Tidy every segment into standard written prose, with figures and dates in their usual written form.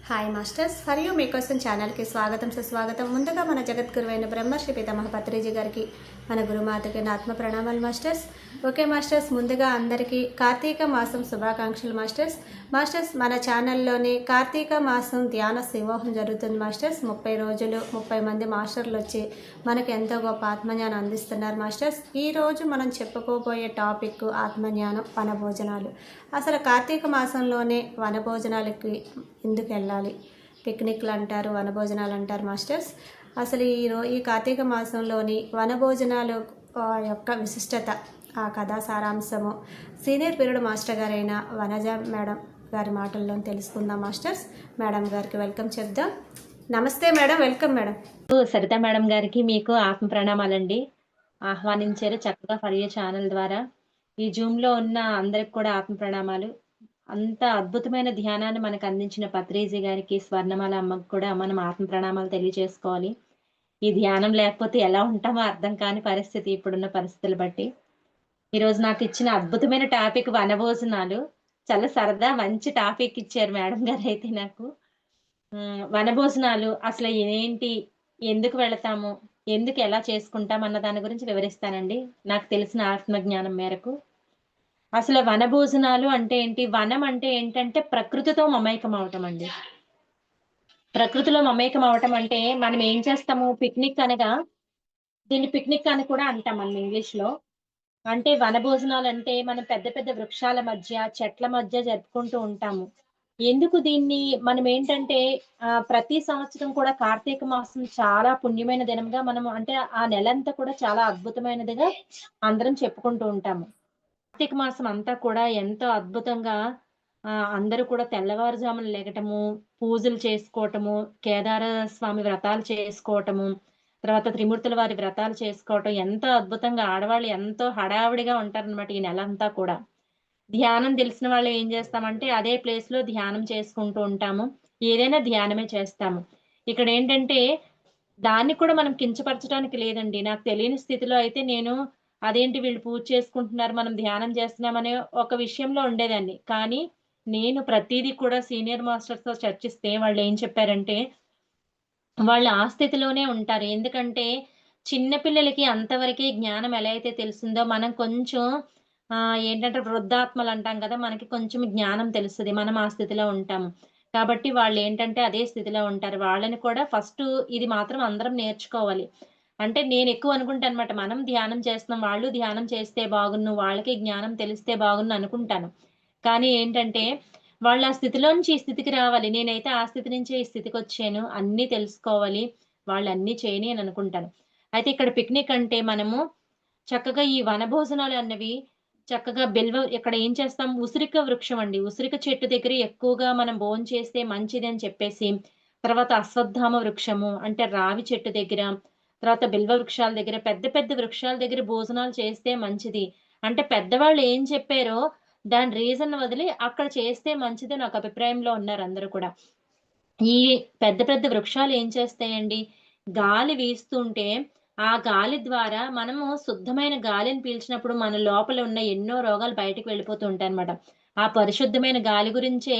Hi masters, for you మీకోసం ఛానల్కి స్వాగతం సుస్వాగతం. ముందుగా మన జగద్గురువైన బ్రహ్మర్షి పితామహ పత్రిజీ గారికి, మన గురుమాతకి నా ఆత్మ ప్రణామాలు మాస్టర్స్. ఓకే మాస్టర్స్, ముందుగా అందరికీ కార్తీక మాసం శుభాకాంక్షలు మాస్టర్స్. మన ఛానల్లోని కార్తీక మాసం ధ్యాన సింహోహం జరుగుతుంది మాస్టర్స్. 30 రోజులు 30 మంది మాస్టర్లు వచ్చి మనకు ఎంతో గొప్ప ఆత్మజ్ఞానం అందిస్తున్నారు మాస్టర్స్. ఈరోజు మనం చెప్పుకోబోయే టాపిక్ ఆత్మజ్ఞానం, వనభోజనాలు. అసలు కార్తీక మాసంలోనే వనభోజనాలకి ఎందుకు వెళ్ళాలి? పిక్నిక్లు అంటారు, వనభోజనాలు అంటారు మాస్టర్స్. అసలు ఈ కార్తీక మాసంలోని వనభోజనాలు యొక్క విశిష్టత, ఆ కథా సారాంశము సీనియర్ పీరియడ్ మాస్టర్ గారైన వనజ మేడం గారి మాటల్లో తెలుసుకుందాం మాస్టర్స్. మేడం గారికి వెల్కమ్ చెప్దాం. నమస్తే madam, welcome madam. Saritha madam గారికి మీకు ఆత్మ ప్రణామాలండి. ఆహ్వానించారు చక్కగా ఫర్ యూ ఛానల్ ద్వారా. ఈ జూమ్లో ఉన్న అందరికి కూడా ఆత్మ ప్రణామాలు. అంత అద్భుతమైన ధ్యానాన్ని మనకు అందించిన పత్రిజీ గారికి, స్వర్ణమాల అమ్మకు కూడా మనం ఆత్మ ప్రణామాలు తెలియజేసుకోవాలి. ఈ ధ్యానం లేకపోతే ఎలా ఉంటామో అర్థం కాని పరిస్థితి ఇప్పుడున్న పరిస్థితులు బట్టి. ఈరోజు నాకు ఇచ్చిన అద్భుతమైన టాపిక్ వనభోజనాలు. చాలా సరదా మంచి టాపిక్ ఇచ్చారు మేడం గారు అయితే నాకు. వనభోజనాలు అసలు ఏంటి, ఎందుకు వెళతాము, ఎందుకు ఎలా చేసుకుంటాం అన్న దాని గురించి వివరిస్తానండి నాకు తెలిసిన ఆత్మజ్ఞానం మేరకు. అసలు వనభోజనాలు అంటే ఏంటి? వనం అంటే ఏంటంటే ప్రకృతితో మమేకం అవటం అండి. ప్రకృతిలో మమేకం అవటం అంటే మనం ఏం చేస్తాము, పిక్నిక్ అనగా దీన్ని పిక్నిక్ అని కూడా అంటాం మనం ఇంగ్లీష్ లో. అంటే వనభోజనాలు అంటే మనం పెద్ద పెద్ద వృక్షాల మధ్య, చెట్ల మధ్య జరుపుకుంటూ ఉంటాము. ఎందుకు దీన్ని మనం ఏంటంటే ప్రతి సంవత్సరం కూడా కార్తీక మాసం చాలా పుణ్యమైన దినంగా మనం, అంటే ఆ నెలంతా కూడా చాలా అద్భుతమైనదిగా అందరం చెప్పుకుంటూ ఉంటాము. కార్తీక మాసం అంతా కూడా ఎంతో అద్భుతంగా అందరూ కూడా తెల్లవారుజామున లెగటము, పూజలు చేసుకోవటము, కేదార స్వామి వ్రతాలు చేసుకోవటము, తర్వాత త్రిమూర్తుల వారి వ్రతాలు చేసుకోవటం, ఎంతో అద్భుతంగా ఆడవాళ్ళు ఎంతో హడావిడిగా ఉంటారనమాట ఈ నెలంతా కూడా. ధ్యానం తెలిసిన వాళ్ళు ఏం చేస్తామంటే అదే ప్లేస్ లో ధ్యానం చేసుకుంటూ ఉంటాము. ఏదైనా ధ్యానమే చేస్తాము. ఇక్కడ ఏంటంటే దాన్ని కూడా మనం కించపరచడానికి లేదండి. నాకు తెలియని స్థితిలో అయితే నేను అదేంటి వీళ్ళు పూజ చేసుకుంటున్నారు, మనం ధ్యానం చేస్తున్నామనే ఒక విషయంలో ఉండేదాన్ని. కానీ నేను ప్రతీదీ కూడా సీనియర్ మాస్టర్స్‌తో చర్చిస్తే వాళ్ళు ఏం చెప్పారంటే, వాళ్ళు ఆ స్థితిలోనే ఉంటారు. ఎందుకంటే చిన్న పిల్లలకి అంతవరకే జ్ఞానం ఎలా అయితే తెలిసిందో, మనం కొంచెం ఏంటంటే వృద్ధాత్మలు అంటాం కదా! మనకి కొంచెం జ్ఞానం తెలుస్తది. మనం ఆ స్థితిలో ఉంటాము. కాబట్టి వాళ్ళేంటంటే అదే స్థితిలో ఉంటారు. వాళ్ళని కూడా ఫస్టు ఇది మాత్రం అందరం నేర్చుకోవాలి. అంటే నేనెక్కువ అనుకుంటానన్నమాట. మనం ధ్యానం చేస్తున్నాం, వాళ్ళు ధ్యానం చేస్తే బాగున్ను, వాళ్ళకి జ్ఞానం తెలిస్తే బాగున్ను అనుకుంటాను. కానీ ఏంటంటే, వాళ్ళు ఆ స్థితిలో నుంచి ఈ స్థితికి రావాలి. నేనైతే ఆ స్థితి నుంచే ఈ స్థితికొచ్చాను. అన్నీ తెలుసుకోవాలి, వాళ్ళన్నీ చేయని అని అనుకుంటాను. అయితే ఇక్కడ పిక్నిక్ అంటే మనము చక్కగా ఈ వనభోజనాలు అన్నవి చక్కగా ఇక్కడ ఏం చేస్తాం, ఉసిరిక వృక్షం అండి. ఉసిరిక చెట్టు దగ్గర ఎక్కువగా మనం భోంచేస్తే మంచిదని చెప్పేసి, తర్వాత అశ్వత్థామ వృక్షము అంటే రావి చెట్టు దగ్గర, తర్వాత బిల్వ వృక్షాల దగ్గర, పెద్ద పెద్ద వృక్షాల దగ్గర భోజనాలు చేస్తే మంచిది. అంటే పెద్దవాళ్ళు ఏం చెప్పారో దాని రీజన్ వదిలి అక్కడ చేస్తే మంచిదని ఒక అభిప్రాయంలో ఉన్నారు అందరూ కూడా. ఈ పెద్ద పెద్ద వృక్షాలు ఏం చేస్తాయండి, గాలి వీస్తుంటే ఆ గాలి ద్వారా మనము శుద్ధమైన గాలిని పీల్చినప్పుడు మన లోపల ఉన్న ఎన్నో రోగాలు బయటకు వెళ్ళిపోతూ ఉంటాయన్నమాట. ఆ పరిశుద్ధమైన గాలి గురించే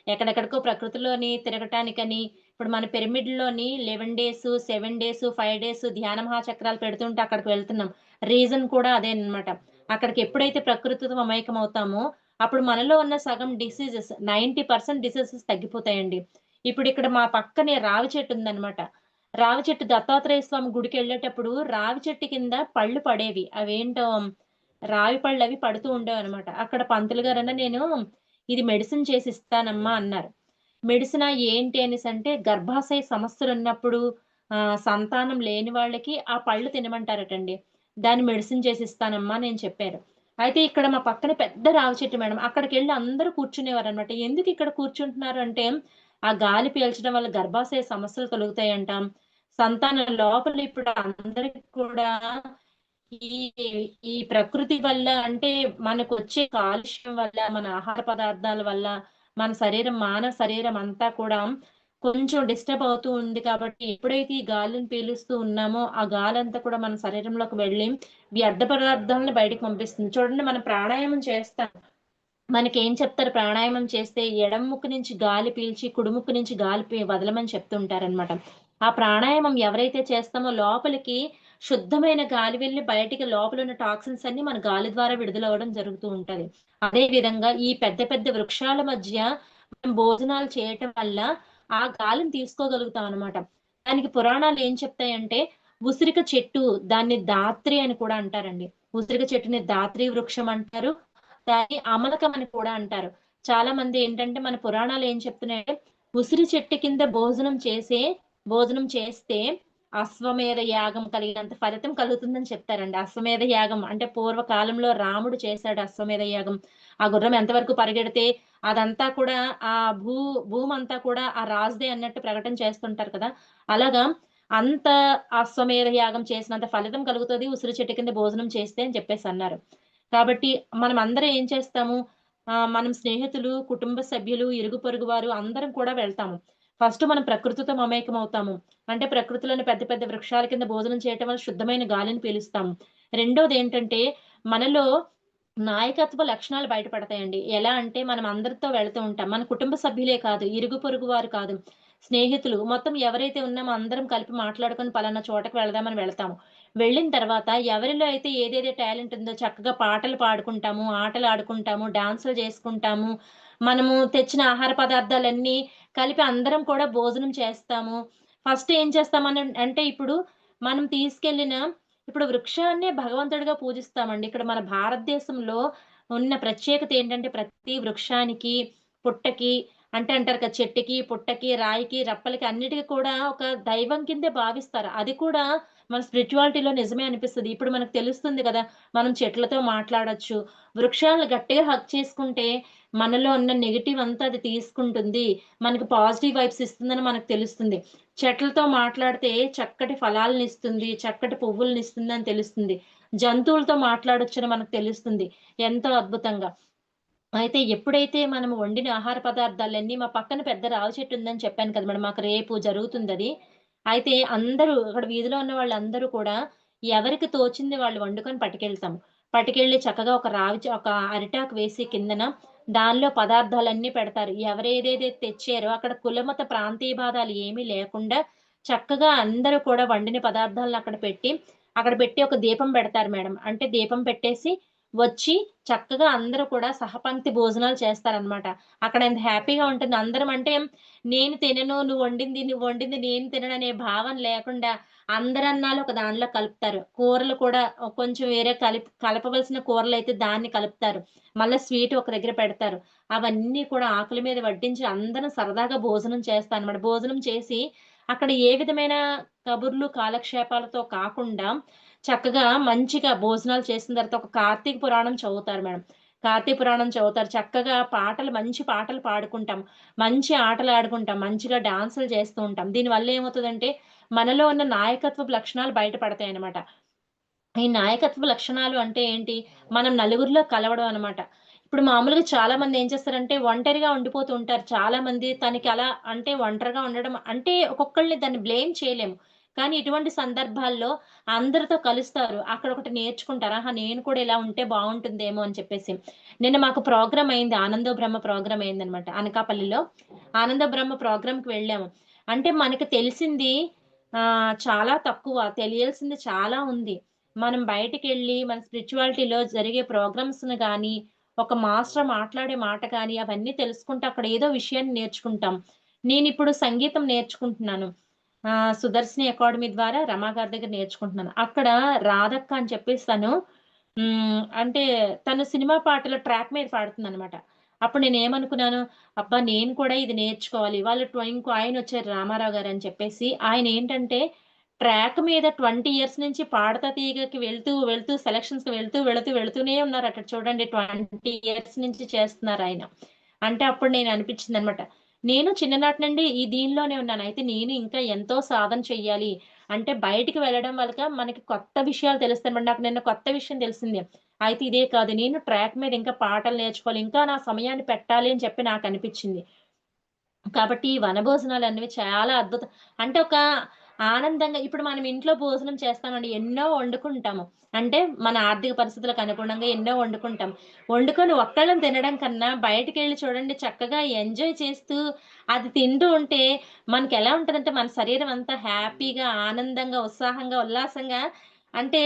ఎక్కడెక్కడికో ప్రకృతిలోని తిరగటానికని, ఇప్పుడు మన పిరమిడ్‌లోని 11 డేస్, 7 డేస్, 5 డేస్ ధ్యాన మహాచక్రాలు పెడుతుంటే అక్కడికి వెళ్తున్నాం. రీజన్ కూడా అదేనన్నమాట. అక్కడికి ఎప్పుడైతే ప్రకృతితో మమేకం అవుతామో, అప్పుడు మనలో ఉన్న సగం డిసీజెస్ 90% డిసీజెస్ తగ్గిపోతాయండి. ఇప్పుడిక్కడ మా పక్కనే రావి చెట్టు ఉందన్నమాట. రావి చెట్టు దత్తాత్రేయ స్వామి గుడికెళ్ళేటప్పుడు రావి చెట్టు కింద పళ్ళు పడేవి. అవేంటో రావి పళ్ళవి పడుతూ ఉండేవన్నమాట. అక్కడ పంతులు గారన్న నేను ఇది మెడిసిన్ చేసి ఇస్తానమ్మా అన్నారు. మెడిసినా ఏంటి అనేసంటే గర్భాశయ సమస్యలున్నప్పుడు సంతానం లేని వాళ్ళకి ఆ పళ్ళు తినమంటారటండి. దాన్ని మెడిసిన్ చేసి ఇస్తానమ్మా అని చెప్పారు. అయితే ఇక్కడ మా పక్కన పెద్ద రావి చెట్టు మేడం. అక్కడికెళ్ళి అందరూ కూర్చునేవారనమాట. ఎందుకు ఇక్కడ కూర్చుంటున్నారు అంటే, ఆ గాలి పీల్చడం వల్ల గర్భాశయ సమస్యలు కలుగుతాయంట. సంతానం లోపల ఇప్పుడు అందరికి కూడా ఈ ఈ ప్రకృతి వల్ల, అంటే మనకొచ్చే కాలుష్యం వల్ల, మన ఆహార పదార్థాల వల్ల మన శరీరం, మానవ శరీరం అంతా కూడా కొంచెం డిస్టర్బ్ అవుతూ ఉంది. కాబట్టి ఎప్పుడైతే ఈ గాలిని పీలుస్తూ ఉన్నామో ఆ గాలంతా కూడా మన శరీరంలోకి వెళ్ళి వ్యర్థ పదార్థాలను బయటకు పంపిస్తుంది. చూడండి, మనం ప్రాణాయామం చేస్తాం. మనకేం చెప్తారు, ప్రాణాయామం చేస్తే ఎడమ ముక్కు నుంచి గాలి పీల్చి కుడి ముక్కు నుంచి గాలి వదలమని చెప్తుంటారనమాట. ఆ ప్రాణాయామం ఎవరైతే చేస్తామో లోపలికి శుద్ధమైన గాలి వెళ్ళి బయటికి లోపల ఉన్న టాక్సిన్స్ అన్ని మన గాలి ద్వారా విడుదలవ్వడం జరుగుతూ ఉంటది. అదే విధంగా ఈ పెద్ద పెద్ద వృక్షాల మధ్య మనం భోజనాలు చేయటం వల్ల ఆ గాలిని తీసుకోగలుగుతాం అనమాట. దానికి పురాణాలు ఏం చెప్తాయంటే, ఉసిరిక చెట్టు, దాన్ని దాత్రి అని కూడా అంటారండి. ఉసిరిక చెట్టుని దాత్రి వృక్షం అంటారు. దాన్ని అమలకం అని కూడా అంటారు. చాలా మంది ఏంటంటే మన పురాణాలు ఏం చెప్తున్నాయంటే, ఉసిరి చెట్టు కింద భోజనం చేస్తే అశ్వమేధ యాగం కలిగినంత ఫలితం కలుగుతుందని చెప్తారండి. అశ్వమేధ యాగం అంటే పూర్వకాలంలో రాముడు చేశాడు అశ్వమేధ యాగం. ఆ గుర్రం ఎంతవరకు పరిగెడితే అదంతా కూడా ఆ భూమి అంతా కూడా ఆ రాజుదే అన్నట్టు ప్రకటన చేస్తుంటారు కదా. అలాగా అంత అశ్వమేధ యాగం చేసినంత ఫలితం కలుగుతుంది ఉసిరి చెట్టు కింద భోజనం చేస్తే అని చెప్పేసి అన్నారు. కాబట్టి మనం అందరం ఏం చేస్తాము, మనం స్నేహితులు, కుటుంబ సభ్యులు, ఇరుగు పొరుగు వారు అందరం కూడా వెళ్తాము. ఫస్ట్ మనం ప్రకృతితో మమేకం అవుతాము. అంటే ప్రకృతిలోని పెద్ద పెద్ద వృక్షాల కింద భోజనం చేయటం వల్ల శుద్ధమైన గాలిని పీలుస్తాము. రెండోది ఏంటంటే, మనలో నాయకత్వ లక్షణాలు బయటపడతాయండి. ఎలా అంటే మనం అందరితో వెళ్తూ ఉంటాం. మన కుటుంబ సభ్యులే కాదు, ఇరుగు పొరుగు వారు కాదు, స్నేహితులు మొత్తం ఎవరైతే ఉన్నామో అందరం కలిపి మాట్లాడుకొని పలానా చోటకి వెళదామని వెళ్తాము. వెళ్ళిన తర్వాత ఎవరిలో అయితే ఏదేదో టాలెంట్ ఉందో చక్కగా పాటలు పాడుకుంటాము, ఆటలు ఆడుకుంటాము, డాన్సులు చేసుకుంటాము. మనము తెచ్చిన ఆహార పదార్థాలన్నీ కలిపి అందరం కూడా భోజనం చేస్తాము. ఫస్ట్ ఏం చేస్తామని అంటే ఇప్పుడు మనం తీసుకెళ్ళిన ఇప్పుడు వృక్షాన్నే భగవంతుడిగా పూజిస్తామండి. ఇక్కడ మన భారతదేశంలో ఉన్న ప్రత్యేకత ఏంటంటే ప్రతి వృక్షానికి, పుట్టకి అంటే అంటారు కదా, చెట్టుకి, పుట్టకి, రాయికి, రప్పలకి అన్నిటికి కూడా ఒక దైవం కిందే భావిస్తారు. అది కూడా మన స్పిరిచువాలిటీలో నిజమే అనిపిస్తది. ఇప్పుడు మనకు తెలుస్తుంది కదా, మనం చెట్లతో మాట్లాడొచ్చు. వృక్షాలను గట్టిగా హగ్ చేసుకుంటే మనలో ఉన్న నెగెటివ్ అంతా అది తీసుకుంటుంది. మనకి పాజిటివ్ వైబ్స్ ఇస్తుందని మనకు తెలుస్తుంది. చెట్లతో మాట్లాడితే చక్కటి ఫలాలనిస్తుంది, చక్కటి పువ్వులనిస్తుంది అని తెలుస్తుంది. జంతువులతో మాట్లాడొచ్చని మనకు తెలుస్తుంది. ఎంతో అద్భుతంగా. అయితే ఎప్పుడైతే మనము వండిన ఆహార పదార్థాలన్నీ మా పక్కన పెద్ద రావి చెట్టు ఉందని చెప్పాను కదా మేడం. మాకు రేపు జరుగుతుందది. అయితే అందరూ అక్కడ వీధిలో ఉన్న వాళ్ళందరూ కూడా ఎవరికి తోచింది వాళ్ళు వండుకొని పట్టుకెళ్తాము. పట్టుకెళ్ళి చక్కగా ఒక అరిటాకు వేసి కిందన దానిలో పదార్థాలన్నీ పెడతారు. ఎవరేదేదైతే తెచ్చారో అక్కడ కులమత ప్రాంతీయ భేదాలు ఏమీ లేకుండా చక్కగా అందరూ కూడా వండిన పదార్థాలను అక్కడ పెట్టి ఒక దీపం పెడతారు మేడం. అంటే దీపం పెట్టేసి వచ్చి చక్కగా అందరూ కూడా సహపంక్తి భోజనాలు చేస్తారనమాట. అక్కడ ఎంత హ్యాపీగా ఉంటుంది. అందరం అంటే నేను తినను, నువ్వు వండింది నేను తినను అనే భావన లేకుండా అందరన్నాలు ఒక దానిలో కలుపుతారు. కూరలు కూడా కొంచెం వేరే కలపవలసిన కూరలైతే దాన్ని కలుపుతారు. మళ్ళా స్వీట్ ఒక దగ్గర పెడతారు. అవన్నీ కూడా ఆకుల మీద వడ్డించి అందరం సరదాగా భోజనం చేస్తామన్నమాట. భోజనం చేసి అక్కడ ఏ విధమైన కబుర్లు, కాలక్షేపాలతో కాకుండా చక్కగా మంచిగా భోజనాలు చేసిన తర్వాత ఒక కార్తీక పురాణం చదువుతారు మేడం. కార్తీక పురాణం చదువుతారు. చక్కగా మంచి పాటలు పాడుకుంటాం. మంచి ఆటలు ఆడుకుంటాం. మంచిగా డాన్సులు చేస్తూ ఉంటాం. దీనివల్ల ఏమవుతదంటే మనలో ఉన్న నాయకత్వపు లక్షణాలు బయటపడతాయన్నమాట. ఈ నాయకత్వ లక్షణాలు అంటే ఏంటి? మనం నలుగురిలో కలవడం అన్నమాట. ఇప్పుడు మామూలుగా చాలా మంది ఏం చేస్తారంటే ఒంటరిగా ఉండిపోతూ ఉంటారు. చాలా మంది తనకి అలా అంటే ఒంటరిగా ఉండడం అంటే ఒక్కొక్కళ్ళని దాన్ని బ్లేమ్ చేయలేము. కానీ ఇటువంటి సందర్భాల్లో అందరితో కలుస్తారు. అక్కడ ఒకటి నేర్చుకుంటారు. ఆహా! నేను కూడా ఇలా ఉంటే బావుంటుందేమో అని చెప్పేసి. నిన్న మాకు ప్రోగ్రామ్ అయింది. ఆనందో బ్రహ్మ ప్రోగ్రామ్ అయిందనమాట అనకాపల్లిలో. ఆనంద బ్రహ్మ ప్రోగ్రామ్‌కి వెళ్ళాము. అంటే మనకి తెలిసింది చాలా తక్కువ. తెలియాల్సింది చాలా ఉంది. మనం బయటికెళ్ళి మన స్పిరిచువాలిటీలో జరిగే ప్రోగ్రామ్స్‌ని గాని, ఒక మాస్టర్ మాట్లాడే మాట గాని, అవన్నీ తెలుసుకుంటే అక్కడ ఏదో విషయాన్ని నేర్చుకుంటాం. నేనిప్పుడు సంగీతం నేర్చుకుంటున్నాను. సుదర్శిని అకాడమీ ద్వారా రమా గారి దగ్గర నేర్చుకుంటున్నాను. అక్కడ రాధక్క అని చెప్పేసి అంటే తను సినిమా పాటల ట్రాక్ మీద పాడుతుందనమాట. అప్పుడు నేనేమనుకున్నాను, అబ్బా! నేను కూడా ఇది నేర్చుకోవాలి. ఇంకో ఆయనొచ్చారు రామారావు గారని చెప్పేసి. ఆయనేంటంటే ట్రాక్ మీద 20 ఇయర్స్ నుంచి పాడతా తీగకి వెళ్తూ సెలక్షన్స్‌కి వెళ్తూనే ఉన్నారట చూడండి. 20 ఇయర్స్ నుంచి చేస్తున్నారాయన. అంటే అప్పుడు నేను అనిపించిందనమాట. నేను చిన్ననాటి నుండి దీనిలోనే ఉన్నాను. అయితే నేను ఇంకా ఎంతో సాధన చెయ్యాలి. అంటే బయటికి వెళ్ళడం వలక మనకి కొత్త విషయాలు తెలుస్తాయన్నమాట. నాకు నిన్న కొత్త విషయం తెలిసింది. అయితే ఇదే కాదు, నేను ట్రాక్ మీద ఇంకా పాటలు నేర్చుకోవాలి. ఇంకా నా సమయాన్ని పెట్టాలి అని చెప్పి నాకనిపించింది. కాబట్టి ఈ వనభోజనాలనేవి చాలా అద్భుతం. అంటే ఒక ఆనందంగా ఇప్పుడు మనం ఇంట్లో భోజనం చేస్తామండి. ఎన్నో వండుకుంటాము. అంటే మన ఆర్థిక పరిస్థితులకు అనుగుణంగా ఎన్నో వండుకుంటాం. వండుకొని ఒక్కళ్ళం తినడం కన్నా బయటికెళ్ళి చూడండి చక్కగా ఎంజాయ్ చేస్తూ అది తింటూ ఉంటే మనకెలా ఉంటదంటే మన శరీరం అంతా హ్యాపీగా, ఆనందంగా, ఉత్సాహంగా, ఉల్లాసంగా అంటే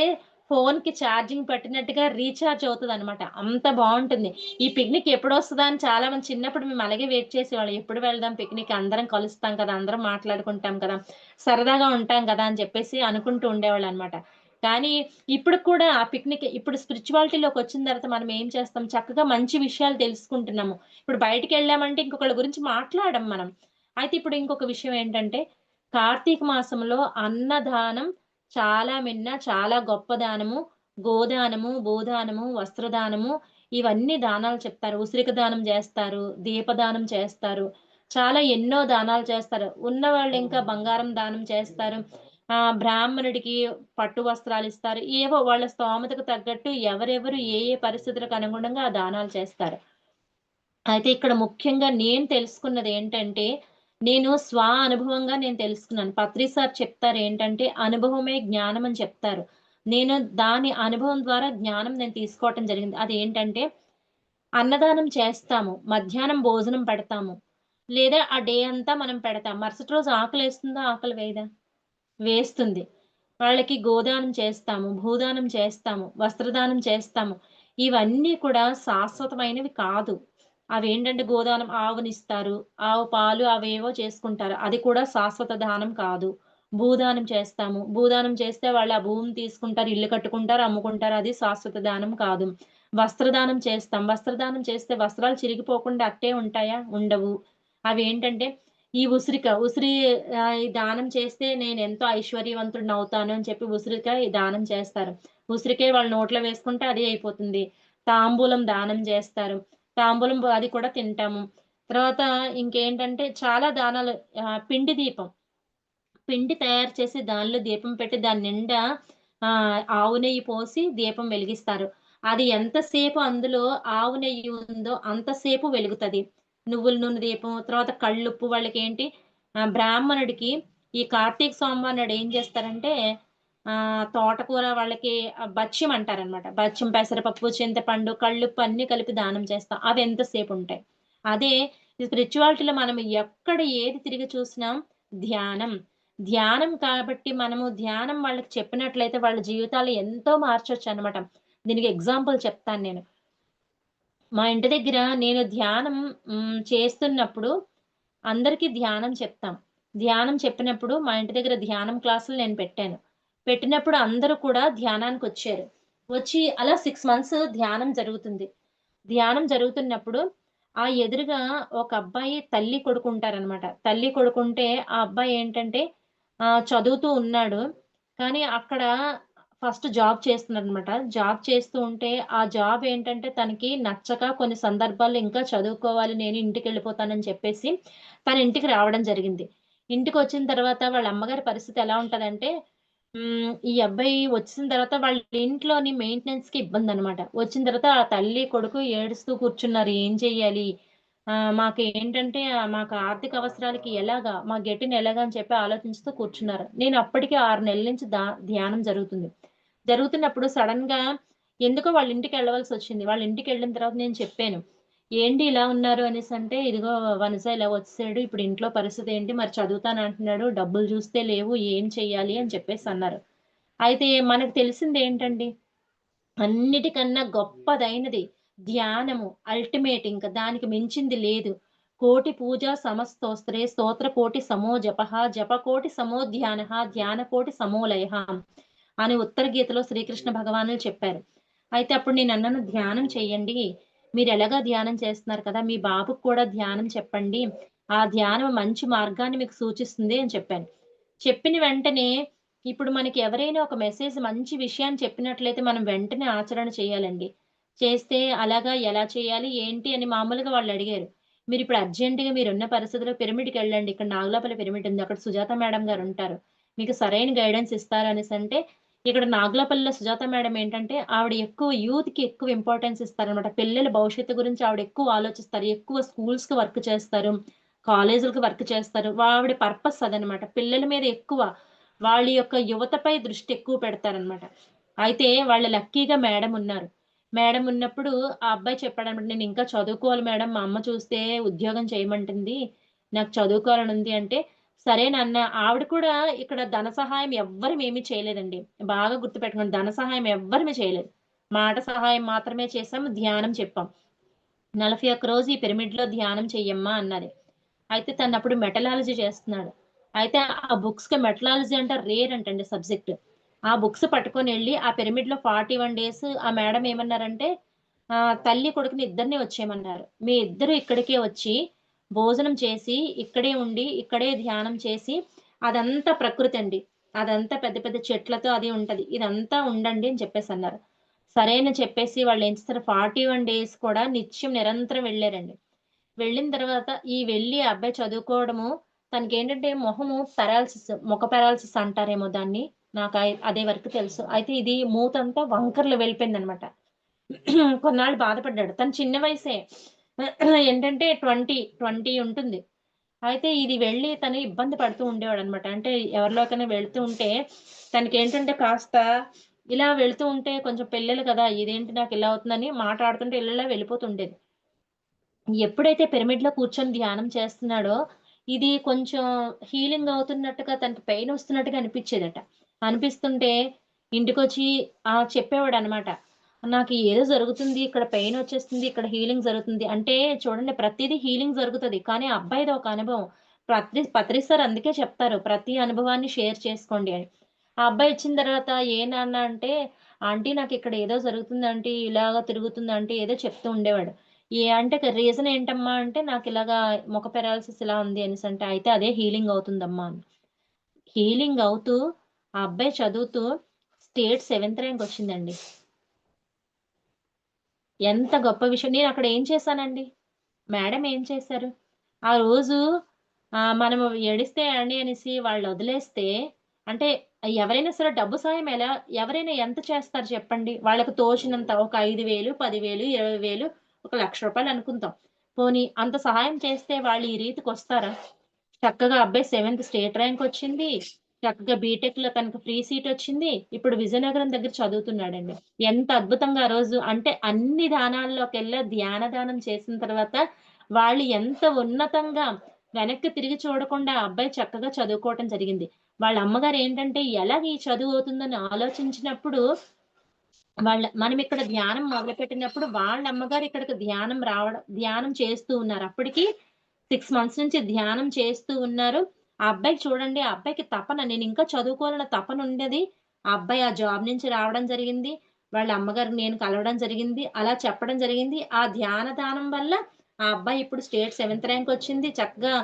ఫోన్‌కి ఛార్జింగ్ పెట్టినట్టుగా రీచార్జ్ అవుతదనమాట. అంత బావుంటుంది. ఈ పిక్నిక్ ఎప్పుడొస్తదా అని చాలా మంది చిన్నప్పుడు మేము అలాగే వెయిట్ చేసేవాళ్ళం. ఎప్పుడు వెళ్దాం పిక్నిక్ అందరం కలుస్తాం కదా! అందరం మాట్లాడుకుంటాం కదా! సరదాగా ఉంటాం కదా! అని చెప్పేసి అనుకుంటూ ఉండేవాళ్ళనమాట. కానీ ఇప్పుడు కూడా ఆ పిక్నిక్ ఇప్పుడు స్పిరిచువాలిటీలోకొచ్చిన తర్వాత మనం ఏం చేస్తాం, చక్కగా మంచి విషయాలు తెలుసుకుంటున్నాము. ఇప్పుడు బయటికెళ్ళామంటే ఇంకొకళ్ళ గురించి మాట్లాడం మనం. అయితే ఇప్పుడు ఇంకొక విషయం ఏంటంటే, కార్తీక మాసంలో అన్నదానం చాలా గొప్ప దానము. గోదానము, భూదానము, వస్త్రదానము ఇవన్నీ దానాలు చెప్తారు. ఉసిరిక దానం జేస్తారు, దీపదానం చేస్తారు. చాలా ఎన్నో దానాలు చేస్తారు. ఉన్నవాళ్ళు ఇంకా బంగారం దానం చేస్తారు. బ్రాహ్మణుడికి పట్టు వస్త్రాలిస్తారు. ఏవో వాళ్ళ స్తోమతకు తగ్గట్టు ఎవరెవరు ఏ పరిస్థితులకు అనుగుణంగా ఆ దానాలు చేస్తారు. అయితే ఇక్కడ ముఖ్యంగా నేను తెలుసుకున్నదేంటంటే, నేను అనుభవంగా నేను తెలుసుకున్నాను. పత్రి సార్ చెప్తారేంటంటే, అనుభవమే జ్ఞానం అని చెప్తారు. నేను దాని అనుభవం ద్వారా జ్ఞానం నేను తీసుకోవటం జరిగింది. అదేంటంటే, అన్నదానం చేస్తాము. మధ్యాహ్నం భోజనం పెడతాము. లేదా ఆ డే అంతా మనం పెడతాం. మరుసటి రోజు ఆకలేస్తుందా? ఆకలి వేయదా? వేస్తుంది. వాళ్ళకి గోదానం చేస్తాము, భూదానం చేస్తాము, వస్త్రదానం చేస్తాము. ఇవన్నీ కూడా శాశ్వతమైనవి కాదు. అవేంటంటే గోదానం ఆవునిస్తారు. ఆవు పాలు అవేవో చేసుకుంటారు. అది కూడా శాశ్వత దానం కాదు. భూదానం చేస్తాము. భూదానం చేస్తే వాళ్ళు ఆ భూమిని తీసుకుంటారు, ఇల్లు కట్టుకుంటారు, అమ్ముకుంటారు. అది శాశ్వత దానం కాదు. వస్త్రదానం చేస్తాం. వస్త్రదానం చేస్తే వస్త్రాలు చిరిగిపోకుండా అట్టే ఉంటాయా? ఉండవు. అవేంటంటే ఈ ఉసిరి ఈ దానం చేస్తే నేనెంతో ఐశ్వర్యవంతుడినవుతాను అని చెప్పి ఉసిరికాయ దానం చేస్తారు. ఉసిరికాయ వాళ్ళ నోట్లో వేసుకుంటే అదే అయిపోతుంది. తాంబూలం దానం జేస్తారు. తాంబూలం అది కూడా తింటాము. తర్వాత ఇంకేంటంటే చాలా దానాలు పిండి దీపం. పిండి తయారు చేసి దానిలో దీపం పెట్టి దాని నిండా ఆవు నెయ్యి పోసి దీపం వెలిగిస్తారు. అది ఎంతసేపు అందులో ఆవు నెయ్యి ఉందో అంతసేపు వెలుగుతది. నువ్వుల నూనె దీపం, తర్వాత కళ్ళుప్పు వాళ్ళకేంటి బ్రాహ్మణుడికి ఈ కార్తీక సోమవారం నాడు ఏం చేస్తారంటే తోటకూర వాళ్ళకి బచ్యం అంటారనమాట. బచ్యం, పెసరపప్పు, చింతపండు, కళ్ళుప్పు అన్నీ కలిపి దానం చేస్తాం. అవి ఎంతసేపుంటాయి. అదే స్పిరిచువాలిటీలో మనం ఎక్కడ ఏది తిరిగి చూసినా ధ్యానం. ధ్యానం కాబట్టి మనము ధ్యానం వాళ్ళకి చెప్పినట్లయితే వాళ్ళ జీవితాలు ఎంతో మార్చొచ్చనమాట. దీనికి ఎగ్జాంపుల్ చెప్తాను నేను. మా ఇంటి దగ్గర నేను ధ్యానం చేస్తున్నప్పుడు అందరికీ ధ్యానం చెప్తాం. ధ్యానం చెప్పినప్పుడు మా ఇంటి దగ్గర ధ్యానం క్లాసులు నేను పెట్టాను. పెట్టినప్పుడు అందరూ కూడా ధ్యానానికొచ్చారు. వచ్చి అలా 6 మంత్స్ ధ్యానం జరుగుతుంది. ధ్యానం జరుగుతున్నప్పుడు ఎదురుగా ఒక అబ్బాయి తల్లి, కొడుకు ఉంటారనమాట. తల్లి, కొడుకుంటే ఆ అబ్బాయి ఏంటంటే చదువుతూ ఉన్నాడు. కానీ అక్కడ ఫస్ట్ జాబ్ చేస్తున్నాడనమాట. జాబ్ చేస్తూ ఉంటే ఆ జాబ్ ఏంటంటే తనకి నచ్చక కొన్ని సందర్భాల్లో ఇంకా చదువుకోవాలి నేను ఇంటికెళ్ళిపోతానని చెప్పేసి తన ఇంటికి రావడం జరిగింది. ఇంటికొచ్చిన తర్వాత వాళ్ళ అమ్మగారి పరిస్థితి ఎలా ఉంటదంటే ఈ అబ్బాయి వచ్చిన తర్వాత వాళ్ళ ఇంట్లోని మెయింటెనెన్స్‌కి ఇబ్బందనమాట. వచ్చిన తర్వాత ఆ తల్లి, కొడుకు ఏడుస్తూ కూర్చున్నారు. ఏం చెయ్యాలి? మాకేంటంటే మాకు ఆర్థిక అవసరాలకి ఎలాగా? మా గెట్టిన ఎలాగా అని చెప్పి ఆలోచించుతూ కూర్చున్నారు. నేను అప్పటికి 6 నెలల నుంచి ధ్యానం జరుగుతుంది. జరుగుతున్నప్పుడు సడెన్‌గా ఎందుకో వాళ్ళ ఇంటికెళ్ళవలసొచ్చింది. వాళ్ళ ఇంటికెళ్ళిన తర్వాత నేను చెప్పాను. ఏంటి ఇలా ఉన్నారు అనేసంటే, "ఇదిగో వనజ ఇలా వచ్చేసాడు. ఇప్పుడు ఇంట్లో పరిస్థితి ఏంటి? మరి చదువుతానంటున్నాడు. డబ్బులు చూస్తే లేవు. ఏం చెయ్యాలి?" అని చెప్పేసన్నారు. అయితే మనకు తెలిసిందేంటండి? అన్నిటికన్నా గొప్పదైనది ధ్యానము. అల్టిమేట్ ఇంక దానికి మించింది లేదు. కోటి పూజా సమస్తోస్త్రే స్తోత్రకోటి సమో జపః జపకోటి సమో ధ్యానః ధ్యానకోటి సమో లయః అని ఉత్తర గీతలో శ్రీకృష్ణ భగవానులు చెప్పారు. అయితే అప్పుడు నేనన్నాను ధ్యానం చెయ్యండి. మీరెలాగా ధ్యానం చేస్తున్నారు కదా! మీ బాబుకి కూడా ధ్యానం చెప్పండి. ఆ ధ్యానం మంచి మార్గాన్ని మీకు సూచిస్తుంది అని చెప్పాను. చెప్పిన వెంటనే ఇప్పుడు మనకి ఎవరైనా ఒక మెసేజ్ మంచి విషయాన్ని చెప్పినట్లయితే మనం వెంటనే ఆచరణ చేయాలండి. చేస్తే అలాగా ఎలా చేయాలి? ఏంటి? అని మామూలుగా వాళ్ళడిగారు. మీరిప్పుడు అర్జెంట్‌గా మీరున్న పరిస్థితిలో పిరమిడ్‌కెళ్ళండి. ఇక్కడ నాగులాపల్లి పిరమిడ్ ఉంది. అక్కడ సుజాత మేడం గారుంటారు. మీకు సరైన గైడెన్స్ ఇస్తారు అనేసంటే, ఇక్కడ నాగులాపల్లిలో సుజాత మేడం ఏంటంటే, ఆవిడ ఎక్కువ యూత్‌కి ఎక్కువ ఇంపార్టెన్స్ ఇస్తారనమాట. పిల్లల భవిష్యత్తు గురించి ఆవిడ ఎక్కువ ఆలోచిస్తారు. ఎక్కువ స్కూల్స్‌కి వర్క్ చేస్తారు. కాలేజీలకి వర్క్ చేస్తారు. ఆవిడ పర్పస్ అదనమాట. పిల్లల మీద ఎక్కువ వాళ్ళ యొక్క యువతపై దృష్టి ఎక్కువ పెడతారనమాట. అయితే వాళ్ళ లక్కీగా మేడం ఉన్నారు. మేడం ఉన్నప్పుడు ఆ అబ్బాయి చెప్పాడనమాట, "నేను ఇంకా చదువుకోవాలి మేడం. మా అమ్మ చూస్తే ఉద్యోగం చేయమంటుంది. నాకు చదువుకోవాలని ఉంది" అంటే, "సరే నాన్న." ఆవిడ కూడా ఇక్కడ ధన సహాయం ఎవ్వరమేమి చేయలేదండి. బాగా గుర్తుపెట్టుకోండి. ధన సహాయం ఎవ్వరమే చేయలేదు. మాట సహాయం మాత్రమే చేసాం. ధ్యానం చెప్పాం. 41 రోజు ఈ పిరమిడ్‌లో ధ్యానం చెయ్యమ్మా అన్నది. అయితే తనప్పుడు మెటలాలజీ చేస్తున్నాడు. అయితే ఆ బుక్స్‌కి మెటలాలజీ అంటే రేర్ అంటండి సబ్జెక్ట్. ఆ బుక్స్ పట్టుకొనెళ్ళి ఆ పిరమిడ్‌లో 41 డేస్ ఆ మేడం ఏమన్నారంటే తల్లి కొడుకుని ఇద్దరిని వచ్చేయమన్నారు. మీ ఇద్దరు ఇక్కడికే వచ్చి భోజనం చేసి, ఇక్కడే ఉండి, ఇక్కడే ధ్యానం చేసి అదంతా ప్రకృతి అండి. అదంతా పెద్ద పెద్ద చెట్లతో అది ఉంటది. ఇదంతా ఉండండి అని చెప్పేసన్నారు. సరే అని చెప్పేసి వాళ్ళేం చేస్తారు 41 డేస్ కూడా నిత్యం నిరంతరం వెళ్లారండి. వెళ్ళిన తర్వాత వెళ్ళి ఆ అబ్బాయి చదువుకోవడము తనకేంటంటే మొహము పారాలిసిస్, ముఖ పారాలిసిస్ అంటారేమో దాన్ని. అదే వరకు తెలుసు. అయితే ఇది మూతంతా వంకర్లు వెళ్ళిపోయిందనమాట. కొన్నాళ్ళు బాధపడ్డాడు. తను చిన్న వయసే. ఏంటంటే 20 ఉంటుంది. అయితే ఇది వెళ్ళి తను ఇబ్బంది పడుతూ ఉండేవాడనమాట. అంటే ఎవరిలోకైనా వెళ్తూ ఉంటే తనకేంటంటే కాస్త ఇలా వెళ్తూ ఉంటే కొంచెం పిల్లలు కదా! ఇదేంటి నాకిలా అవుతుందని మాట్లాడుతుంటే ఇళ్ళలో వెళ్ళిపోతుండేది. ఎప్పుడైతే పిరమిడ్‌లో కూర్చొని ధ్యానం చేస్తున్నాడో, ఇది కొంచెం హీలింగ్ అవుతున్నట్టుగా తనకి పెయిన్ వస్తున్నట్టుగా అనిపిచ్చేదట. అనిపిస్తుంటే ఇంటికొచ్చి చెప్పేవాడనమాట. నాకు ఏదో జరుగుతుంది. ఇక్కడ పెయిన్ వచ్చేస్తుంది. ఇక్కడ హీలింగ్ జరుగుతుంది. అంటే చూడండి ప్రతీదీ హీలింగ్ జరుగుతది. కానీ ఆ అబ్బాయిది ఒక అనుభవం. పత్రి సార్ అందుకే చెప్తారు. ప్రతి అనుభవాన్ని షేర్ చేసుకోండి అని. ఆ అబ్బాయి వచ్చిన తర్వాత ఏ నాన్న అంటే, ఆంటీ నాకిక్కడ ఏదో జరుగుతుంది ఆంటీ, ఇలాగ తిరుగుతుంది ఆంటీ ఏదో చెప్తూ ఉండేవాడు. అంటే రీజన్ ఏంటమ్మా అంటే, నాకిలాగా మొఖ పెరాలిసిస్ ఇలా ఉంది అనేసంటే, అయితే అదే హీలింగ్ అవుతుందమ్మా అని. హీలింగ్ అవుతూ, ఆ అబ్బాయి చదువుతూ స్టేట్ 7థ్ ర్యాంక్ వచ్చిందండి. ఎంత గొప్ప విషయం. నేనక్కడ ఏం చేశానండి? మేడం ఏం చేశారు? ఆ రోజు మనము ఏడిస్తే ఏడని అనేసి వాళ్ళొదిలేస్తే అంటే ఎవరైనా సరే డబ్బు సాయం ఎవరైనా ఎంత చేస్తారు చెప్పండి? వాళ్ళకి తోచినంత ఒక 5,000, 10,000, 20,000 ఒక రూ. 1,00,000 అనుకుందాం. పోనీ అంత సహాయం చేస్తే వాళ్ళు ఈ రీతికొస్తారా? చక్కగా అబ్బాయి 7థ్ స్టేట్ ర్యాంక్ వచ్చింది. చక్కగా బీటెక్‌లో తనకి ఫ్రీ సీట్ వచ్చింది. ఇప్పుడు విజయనగరం దగ్గర చదువుతున్నాడండి. ఎంత అద్భుతంగా ఆ రోజు అంటే అన్ని దానాల్లోకెల్లా ధ్యాన దానం చేసిన తర్వాత వాళ్ళు ఎంత ఉన్నతంగా వెనక్కి తిరిగి చూడకుండా ఆ అబ్బాయి చక్కగా చదువుకోవటం జరిగింది. వాళ్ళ అమ్మగారు ఏంటంటే ఎలాగ ఈ చదువు అవుతుందని ఆలోచించినప్పుడు మనం ఇక్కడ ధ్యానం మొదలుపెట్టినప్పుడు వాళ్ళ అమ్మగారు ఇక్కడికి ధ్యానం చేస్తూ ఉన్నారు. అప్పటికి 6 మంత్స్ నుంచి ధ్యానం చేస్తూ ఉన్నారు. ఆ అబ్బాయికి చూడండి, ఆ అబ్బాయికి తపన నేనింకా చదువుకోవాలన్న తపనుండేది. ఆ అబ్బాయి ఆ జాబ్ నుంచి రావడం జరిగింది. వాళ్ళ అమ్మగారిని నేను కలవడం జరిగింది. అలా చెప్పడం జరిగింది. ఆ ధ్యాన దానం వల్ల ఆ అబ్బాయి ఇప్పుడు స్టేట్ 7థ్ ర్యాంక్ వచ్చింది. చక్కగా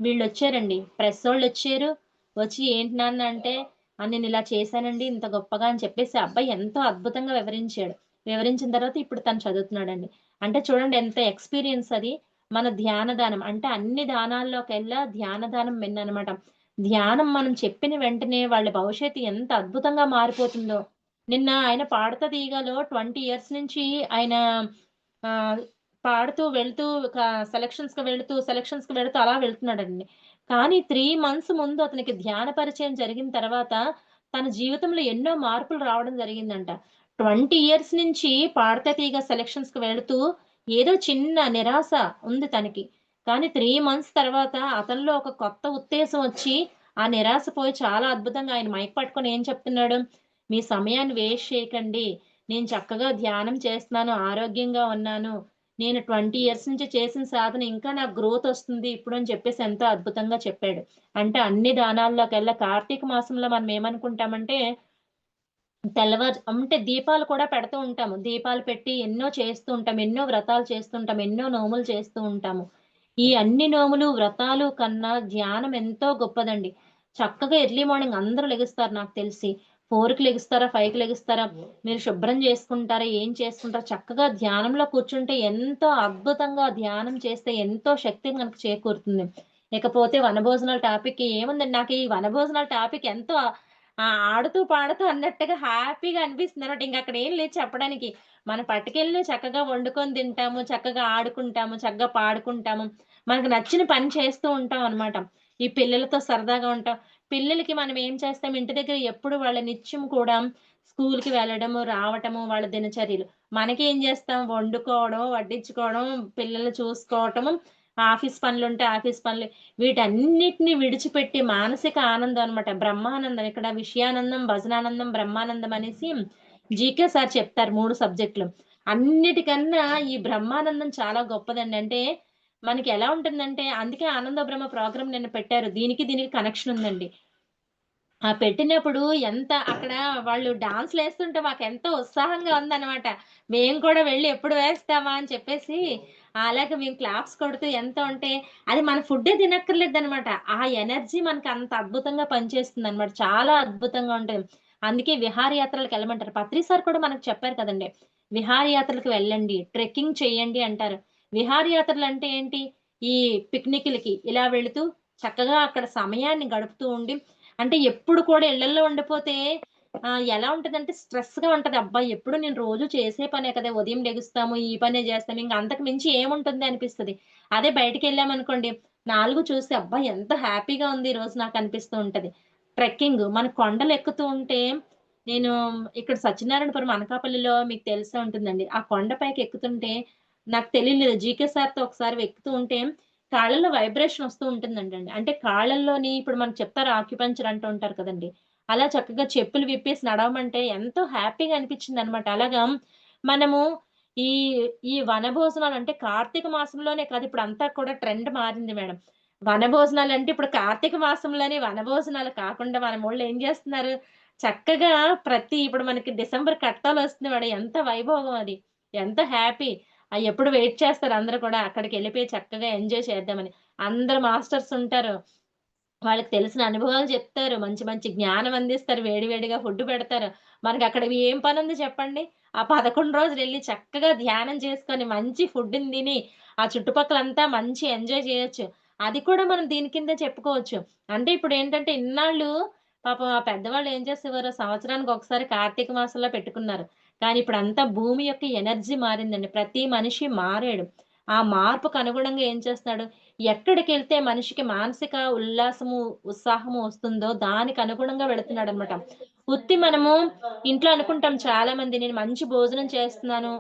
వీళ్ళొచ్చారండి. ప్రెసోళ్ళొచ్చారు. వచ్చి "ఏంటి నాన్న" అంటే నేనిలా చేశానండి ఇంత గొప్పగా అని చెప్పేసి ఆ అబ్బాయి ఎంతో అద్భుతంగా వివరించాడు. వివరించిన తర్వాత ఇప్పుడు తను చదువుతున్నాడండి. అంటే చూడండి ఎంత ఎక్స్‌పీరియన్స్ అది. మన ధ్యాన దానం అంటే అన్ని దానాల్లోకెల్లా ధ్యాన దానం మెయిన్ ధ్యానం మనం చెప్పిన వెంటనే వాళ్ళ భవిష్యత్తు ఎంత అద్భుతంగా మారిపోతుందో. నిన్న ఆయన పాడతా తీగలో 20 ఇయర్స్ నుంచి ఆయన ఆహ్, పాడుతూ వెళ్తూ క సెలక్షన్స్‌కి వెళుతూ అలా వెళ్తున్నాడండి. కానీ 3 మంత్స్ ముందు అతనికి ధ్యాన పరిచయం జరిగిన తర్వాత తన జీవితంలో ఎన్నో మార్పులు రావడం జరిగిందంట. 20 ఇయర్స్ నుంచి పాడతా తీగ సెలక్షన్స్‌కి వెళుతూ ఏదో చిన్న నిరాశ ఉంది తనకి. కానీ 3 మంత్స్ తర్వాత అతనిలో ఒక కొత్త ఉత్తేజం వచ్చి, ఆ నిరాశ పోయి చాలా అద్భుతంగా ఆయన మైక్ పట్టుకొని ఏం చెప్తున్నాడు? "మీ సమయాన్ని వేస్ట్ చేయకండి. నేను చక్కగా ధ్యానం చేస్తున్నాను. ఆరోగ్యంగా ఉన్నాను. నేను 20 ఇయర్స్ నుంచి చేసిన సాధన ఇంకా నాకు గ్రోత్ వస్తుంది ఇప్పుడు" అని చెప్పేసి ఎంతో అద్భుతంగా చెప్పాడు. అంటే అన్ని దానాల్లోకెల్లా కార్తీక మాసంలో మనం ఏమనుకుంటామంటే అంటే దీపాలు కూడా పెడుతూ ఉంటాము. దీపాలు పెట్టి ఎన్నో చేస్తూ ఉంటాం. ఎన్నో వ్రతాలు చేస్తుంటాం. ఎన్నో నోములు చేస్తూ ఉంటాము. ఈ అన్ని నోములు, వ్రతాలు కన్నా ధ్యానం ఎంతో గొప్పదండి. చక్కగా ఎర్లీ మార్నింగ్ అందరూ లెగుస్తారు నాకు తెలిసి. 4కి లెగుస్తారా? 5కి లెగుస్తారా? మీరు శుభ్రం చేసుకుంటారా? ఏం చేసుకుంటారో చక్కగా ధ్యానంలో కూర్చుంటే ఎంతో అద్భుతంగా ధ్యానం చేస్తే ఎంతో శక్తి మనకు చేకూరుతుంది. ఇకపోతే వనభోజనాల టాపిక్ ఏముందండి నాకు ఈ వనభోజనాల టాపిక్ ఎంతో ఆడుతూ, పాడుతూ అన్నట్టుగా హ్యాపీగా అనిపిస్తుందన్నమాట. ఇంకక్కడ ఏం లేదు చెప్పడానికి. మనం పట్టుకెళ్ళి చక్కగా వండుకొని తింటాము, చక్కగా ఆడుకుంటాము, చక్కగా పాడుకుంటాము. మనకు నచ్చిన పని చేస్తూ ఉంటాం అన్నమాట. ఈ పిల్లలతో సరదాగా ఉంటాం. పిల్లలకి మనం ఏం చేస్తాం, ఇంటి దగ్గర ఎప్పుడు వాళ్ళ నిత్యం కూడా స్కూల్‌కి వెళ్ళడము, రావటము, వాళ్ళ దినచర్యలు. మనకేం చేస్తాం, వండుకోవడం, వడ్డించుకోవడం, పిల్లల్ని చూసుకోవటము, ఆఫీస్ పనులుంటే ఆఫీస్ పనులు, వీటన్నిటిని విడిచిపెట్టి మానసిక ఆనందం అనమాట. బ్రహ్మానందం, ఇక్కడ విషయానందం, భజనానందం, బ్రహ్మానందం అనేసి జీకే సార్ చెప్తారు 3 సబ్జెక్టులు. అన్నిటికన్నా ఈ బ్రహ్మానందం చాలా గొప్పదండి. అంటే మనకి ఎలా ఉంటుందంటే, అందుకే ఆనంద బ్రహ్మ ప్రోగ్రామ్ నిన్న పెట్టారు. దీనికి కనెక్షన్ ఉందండి. ఆ! పెట్టినప్పుడు ఎంత అక్కడ వాళ్ళు డాన్స్‌లేస్తుంటే మాకెంతో ఉత్సాహంగా ఉందనమాట. మేము కూడా వెళ్లి ఎప్పుడు వేస్తామా అని చెప్పేసి, అలాగే మేము క్లాప్స్ కొడుతూ ఎంత అంటే, అది మన ఫుడ్డే తినక్కర్లేదనమాట. ఆ ఎనర్జీ మనకంత అద్భుతంగా పనిచేస్తుందనమాట. చాలా అద్భుతంగా ఉంటది. అందుకే విహారయాత్రలకెళ్ళమంటారు. పత్రి సార్ కూడా మనకు చెప్పారు కదండీ! విహారయాత్రలకు వెళ్ళండి, ట్రెక్కింగ్ చేయండి అంటారు. విహారయాత్రలంటే ఏంటి? ఈ పిక్నిక్‌లకి ఇలా వెళుతూ చక్కగా అక్కడ సమయాన్ని గడుపుతూ ఉండి, అంటే ఎప్పుడు కూడా ఇళ్ళల్లో ఉండిపోతే ఎలా ఉంటదంటే స్ట్రెస్‌గా ఉంటది. అబ్బా! ఎప్పుడు నేను రోజు చేసే పనే కదా! ఉదయం లెగుస్తాము, ఈ పనే జేస్తాము. ఇంక అంతకు మించి ఏముంటుంది అనిపిస్తది. అదే బయటికెళ్ళామనుకోండి, 4 చూసి అబ్బా! ఎంత హ్యాపీగా ఉంది ఈరోజు నాకనిపిస్తూ ఉంటది. ట్రెక్కింగ్ మన కొండలెక్కుతూ ఉంటే, నేను ఇక్కడ సత్యనారాయణపురం అనకాపల్లిలో మీకు తెలిసే ఉంటుందండి. ఆ కొండ పైకి ఎక్కుతుంటే నాకు తెలియలేదు. జీకే సార్‌తో ఒకసారి ఎక్కుతూ ఉంటే కాళ్ళలో వైబ్రేషన్ వస్తూ ఉంటుందంటండి. అంటే కాళ్ళల్లోని ఇప్పుడు మనకు చెప్తారు ఆక్యుపంక్చర్ అంటూ ఉంటారు కదండీ! అలా చక్కగా చెప్పులు విప్పేసి నడవమంటే ఎంతో హ్యాపీగా అనిపించిందనమాట. అలాగా మనము ఈ, ఈ వనభోజనాలు అంటే కార్తీక మాసంలోనే కాదు, ఇప్పుడంతా కూడా ట్రెండ్ మారింది మేడం. వనభోజనాలంటే ఇప్పుడు కార్తీక మాసంలోనే వనభోజనాలు కాకుండా మనమోళ్ళు ఏం జేస్తున్నారు, చక్కగా ఇప్పుడు మనకి డిసెంబర్ కట్టాలొస్తుంది మేడం. ఎంత వైభోగం అది. ఎంత హ్యాపీ. ఎప్పుడు వెయిట్ చేస్తారు అందరూ కూడా అక్కడికెళ్ళిపోయి చక్కగా ఎంజాయ్ చేద్దామని. అందరు మాస్టర్స్ ఉంటారు. వాళ్ళకి తెలిసిన అనుభవాలు చెప్తారు. మంచి మంచి జ్ఞానం అందిస్తారు. వేడి వేడిగా ఫుడ్ పెడతారు. మనకక్కడ ఏం పనుంది చెప్పండి? ఆ 11 రోజులెళ్లి చక్కగా ధ్యానం చేసుకొని, మంచి ఫుడ్‌ని తిని, ఆ చుట్టుపక్కలంతా మంచి ఎంజాయ్ చేయొచ్చు. అది కూడా మనం దీని కిందే చెప్పుకోవచ్చు. అంటే ఇప్పుడేంటంటే ఇన్నాళ్ళు పాపం ఆ పెద్దవాళ్ళు ఏం చేసేవారు, సంవత్సరానికి ఒకసారి కార్తీక మాసంలో పెట్టుకున్నారు. కానీ ఇప్పుడంతా భూమి యొక్క ఎనర్జీ మారిందండి. ప్రతి మనిషి మారాడు. ఆ మార్పుకు అనుగుణంగా ఏం చేస్తున్నాడు, ఎక్కడికెళ్తే మనిషికి మానసిక ఉల్లాసము, ఉత్సాహము వస్తుందో దానికి అనుగుణంగా వెళుతున్నాడనమాట. మనము ఇంట్లో అనుకుంటాం చాలామంది, నేను మంచి భోజనం చేస్తున్నాను,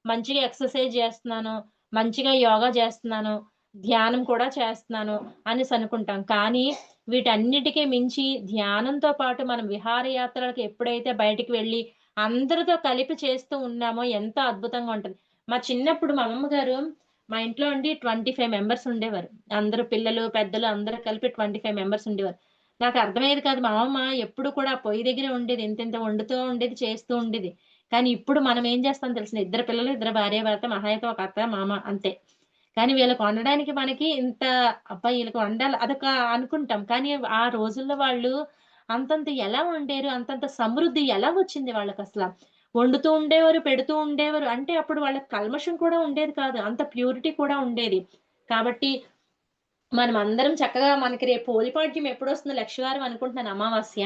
మంచిగా ఎక్సర్‌సైజ్ చేస్తున్నాను, మంచిగా యోగా చేస్తున్నాను, ధ్యానం కూడా చేస్తున్నాను అనేసి అనుకుంటాం. కానీ వీటన్నిటికి మించి ధ్యానంతో పాటు మనం విహారయాత్రలకు ఎప్పుడైతే బయటికి వెళ్లి అందరితో కలిపి చేస్తూ ఉన్నామో ఎంతో అద్భుతంగా ఉంటది. మా అమ్మమ్మ గారు మా ఇంట్లో అండి 25 మెంబర్స్ ఉండేవారు. అందరూ పిల్లలు, పెద్దలు అందరూ కలిపి 25 మెంబర్స్ ఉండేవారు. నాకు అర్థమయ్యేది కాదు. మా అమ్మమ్మ ఎప్పుడు కూడా ఆ పొయ్యి దగ్గరే ఉండేది. ఇంతింత వండుతూ ఉండేది, చేస్తూ ఉండేది. కానీ ఇప్పుడు మనం ఏం చేస్తాం తెలుసా? ఇద్దరు పిల్లలు, ఇద్దరు భార్యాభర్త, మహా అయితే ఒక అత్త, మామ అంతే. కానీ వీళ్ళకి వండడానికి మనకి ఇంత అబ్బా! ఈళ్ళకి వండాలి అదొక అనుకుంటాం. కానీ ఆ రోజుల్లో వాళ్ళు అంతంత ఎలా వండారు? అంతంత సమృద్ధి ఎలా వచ్చింది వాళ్ళకసల? వండుతూ ఉండేవారు, పెడుతూ ఉండేవారు. అంటే అప్పుడు వాళ్ళకి కల్మషం కూడా ఉండేది కాదు. అంత ప్యూరిటీ కూడా ఉండేది. కాబట్టి మనమందరం చక్కగా మనకి రేపు హోలీపాడ్యం ఎప్పుడొస్తుందో లక్షవారం అనుకుంటున్నాను అమావాస్య.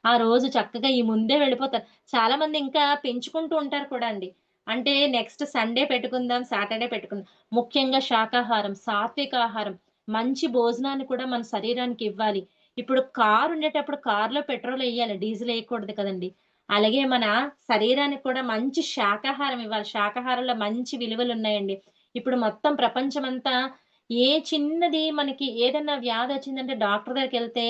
ఆ రోజు చక్కగా ఈ ముందే వెళ్ళిపోతారు. చాలామంది ఇంకా పెంచుకుంటూ ఉంటారు కూడా అండి. అంటే నెక్స్ట్ సండే పెట్టుకుందాం, సాటర్డే పెట్టుకుందాం. ముఖ్యంగా శాకాహారం, సాత్విక ఆహారం, మంచి భోజనాన్ని కూడా మన శరీరానికి ఇవ్వాలి. ఇప్పుడు కారుండేటప్పుడు కార్‌లో పెట్రోలెయ్యాలి. డీజిల్ ఎయకూడదు కదండీ! అలాగే మన శరీరానికి కూడా మంచి శాకాహారం ఇవ్వాలి. శాకాహారంలో మంచి విలువలున్నాయండి. ఇప్పుడు మొత్తం ప్రపంచమంతా ఏ చిన్నది మనకి ఏదన్నా వ్యాధొచ్చిందంటే డాక్టర్ దగ్గరికెళ్తే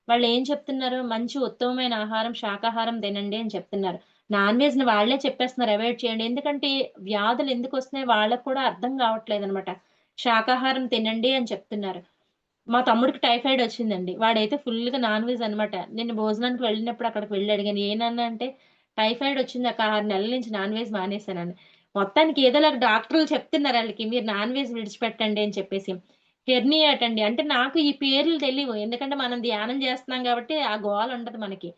వాళ్ళేం చెప్తున్నారు? మంచి ఉత్తమమైన ఆహారం, శాకాహారం తినండి అని చెప్తున్నారు. నాన్ వెజ్‌ని వాళ్ళే చెప్పేస్తున్నారు అవాయిడ్ చేయండి. ఎందుకంటే వ్యాధులెందుకొస్తున్నాయో వాళ్ళకి కూడా అర్థం కావట్లేదనమాట. శాకాహారం తినండి అని చెప్తున్నారు. మా తమ్ముడికి టైఫాయిడ్ వచ్చిందండి. వాడైతే ఫుల్‌గా నాన్ వెజ్ అనమాట. నేను భోజనానికి వెళ్ళినప్పుడు అక్కడికి వెళ్లి అడిగాను. "ఏ నాన్న" అంటే, "టైఫాయిడ్ వచ్చిందక్క 6 నెలల నుంచి నాన్ వెజ్ మానేశానని." మొత్తానికి ఏదోలాగా డాక్టర్లు చెప్తున్నారు ఆళ్ళకి, "మీరు నాన్ వెజ్ విడిచిపెట్టండి" అని చెప్పేసి. హెర్నియా అటండి. అంటే నాకు ఈ పేర్లు తెలీవు. ఎందుకంటే మనం ధ్యానం చేస్తున్నాం కాబట్టి ఆ గోల ఉండదు మనకి.